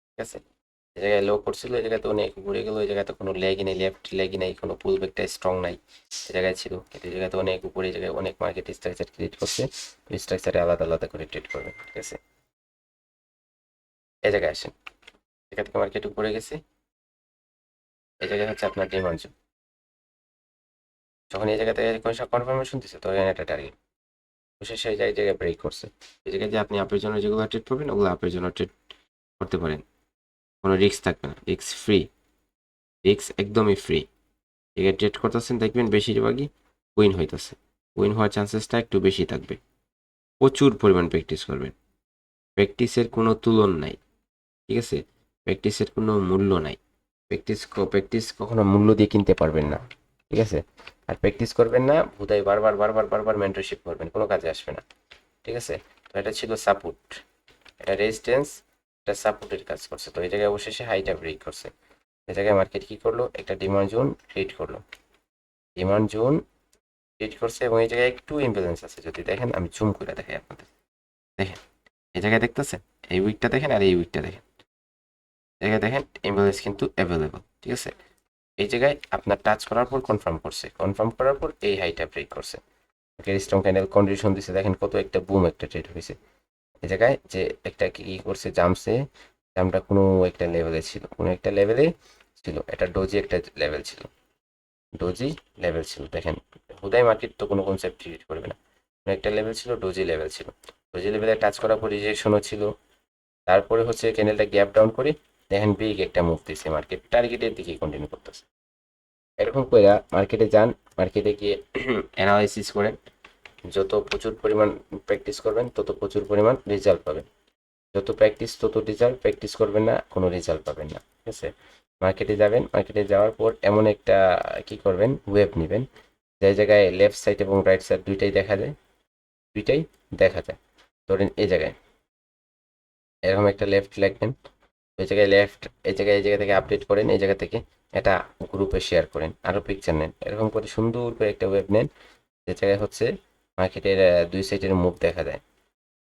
ঠিক আছে, এই জায়গায় লো করছিল, এই জায়গায় তো অনেক ঘুরে গেল, এই জায়গায় তো কোনো লেগই নেই, লেফট লেগই নেই, কোনো পুল ব্যাকটা স্ট্রং নাই, এই জায়গায় ছিল। এই জায়গায় তো অনেক উপরে, এই জায়গায় অনেক মার্কেট স্ট্রাকচার ক্রিয়েট করছে, ওই স্ট্রাকচারে আলাদা আলাদা করে ট্রেড করবে। ঠিক আছে, এই জায়গায় আসেন, এখান থেকে মার্কেট উপরে গেছে, এই জায়গায় হচ্ছে আপনার ডিমান্ড জোন। যখন এই জায়গা থেকে কনফার্মেশন দিচ্ছে, তখন একটা টার্গেট বসে সেই জায়গায় ব্রেক করছে। এই জায়গায় যে আপনি আপের জন্য যেগুলো ট্রেড করবেন, ওগুলো আপের জন্য ট্রেড করতে পারেন, কোনো রিস্ক থাকবে না, রিস্ক একদমই ফ্রি। জায়গায় ট্রেড করতেছেন, দেখবেন বেশিরভাগই উইন হইতেছে, উইন হওয়ার চান্সেসটা একটু বেশি থাকবে। প্রচুর পরিমাণ প্র্যাকটিস করবেন, প্র্যাকটিসের কোনো তুলন নাই। ঠিক আছে, প্র্যাকটিসের কোনো মূল্য নাই, প্র্যাকটিস কখনো মূল্য দিয়ে কিনতে পারবেন না। ঠিক আছে, আর প্র্যাকটিস করবেন না হুদাই বারবার মেন্টরশিপ করবেন, কোনো কাজে আসবে না। ঠিক আছে, তো এটা ছিল সাপোর্ট, এটা রেজিস্ট্যান্স, এটা সাপোর্টের কাজ করছে। তো এই জায়গায় অবশেষে হাইটা ব্রেক করছে। এই জায়গায় মার্কেট কি করলো, একটা ডিমান্ড জোন ক্রিয়েট করলো, এবং এই জায়গায় একটু ইমব্যালেন্স আছে। যদি দেখেন, আমি জুম করে দেখাই আপনাদের, দেখেন এই জায়গায় দেখতেছেন, এই উইকটা দেখেন আর এই উইকটা দেখেন, জায়গায় দেখেন ইমব্যালেন্স কিন্তু অ্যাভেলেবল। ঠিক আছে, এই জায়গায় আপনার টাচ করার পর কনফার্ম করার পর এই হাইটা ব্রেক করছে, স্ট্রং ক্যান্ডেল কন্ডিশন দিছে, দেখেন কত একটা বুম একটা ট্রেড হয়েছে। এই জায়গায় যে একটা কি করছে, জামটা কোনো একটা লেভেলে ছিল, এটা ডোজি একটা লেভেল ছিল, দেখেন হুদাই মার্কেট তো কোনো কনসেপ্ট ক্রিয়েট করবে না, কোনো একটা লেভেল ছিল, ডোজি লেভেলে টাচ করার পর রিজেকশনও ছিল। তারপরে হচ্ছে ক্যান্ডেলটা গ্যাপ ডাউন করে দেখেন বিগ একটা মুভ দিচ্ছে, মার্কেট টার্গেটের দিকে কন্টিনিউ করতেছে। এরকম করে মার্কেটে যান, মার্কেটে গিয়ে অ্যানালাইসিস করেন। যত প্রচুর পরিমাণ প্র্যাকটিস করবেন তত প্রচুর পরিমাণ রেজাল্ট পাবেন। যত প্র্যাকটিস তত রেজাল্ট, প্র্যাকটিস করবেন না কোনো রেজাল্ট পাবেন না, ঠিক আছে। মার্কেটে যাবেন, মার্কেটে যাওয়ার পর এমন একটা কি করবেন, ওয়েব নেবেন যে জায়গায় লেফট সাইড এবং রাইট সাইড দুইটাই দেখা যায়, দুইটাই দেখা যায়। ধরেন এই জায়গায় এরকম একটা লেফট লিখবেন, ওই জায়গায় লেফট, এই জায়গা থেকে আপডেট করেন, এই জায়গা থেকে এটা গ্রুপে শেয়ার করেন, আরও পিকচার নেন, এরকম করে সুন্দর করে একটা ওয়েব নেন যে জায়গায় হচ্ছে মার্কেটের দুই সাইডের মুভ দেখা যায়,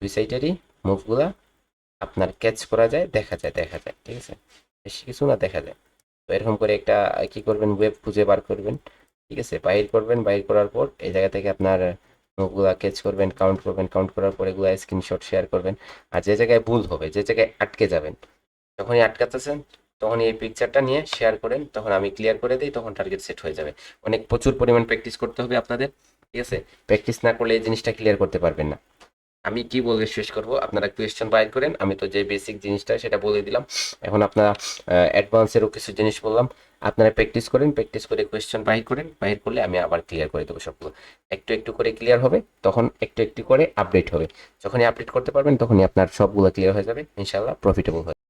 দুই সাইডেরই মুভগুলা আপনার ক্যাচ করা যায়, দেখা যায়, ঠিক আছে, বেশি কিছু না, দেখা যায়। তো এরকম করে একটা কি করবেন, ওয়েব খুঁজে বার করবেন, ঠিক আছে, বাহির করবেন, বাহির করার পর এই জায়গা থেকে আপনার মুভগুলা ক্যাচ করবেন, কাউন্ট করবেন, কাউন্ট করার পর এগুলা স্ক্রিনশট শেয়ার করবেন। আর যে জায়গায় ভুল হবে, যে জায়গায় আটকে যাবেন, যখনই আটকাতেছেন তখনই এই পিকচারটা নিয়ে শেয়ার করেন, তখন আমি ক্লিয়ার করে দিই, তখন টার্গেট সেট হয়ে যাবে। অনেক প্রচুর পরিমাণ প্র্যাকটিস করতে হবে আপনাদের, ঠিক আছে। প্র্যাকটিস না করলে এই জিনিসটা ক্লিয়ার করতে পারবেন না। আমি কি বলে শেষ করব, আপনারা কোয়েশ্চেন বাইর করেন, আমি তো যে বেসিক জিনিসটা সেটা বলে দিলাম। এখন আপনারা অ্যাডভান্সেরও কিছু জিনিস বললাম, আপনারা প্র্যাকটিস করেন, প্র্যাকটিস করে কোয়েশ্চেন বাহির করেন, বাহির করলে আমি আবার ক্লিয়ার করে দেবো সবগুলো। একটু একটু করে ক্লিয়ার হবে, তখন একটু একটু করে আপডেট হবে। যখনই আপডেট করতে পারবেন তখনই আপনার সবগুলো ক্লিয়ার হয়ে যাবে, ইনশাআল্লাহ প্রফিটেবল হবে।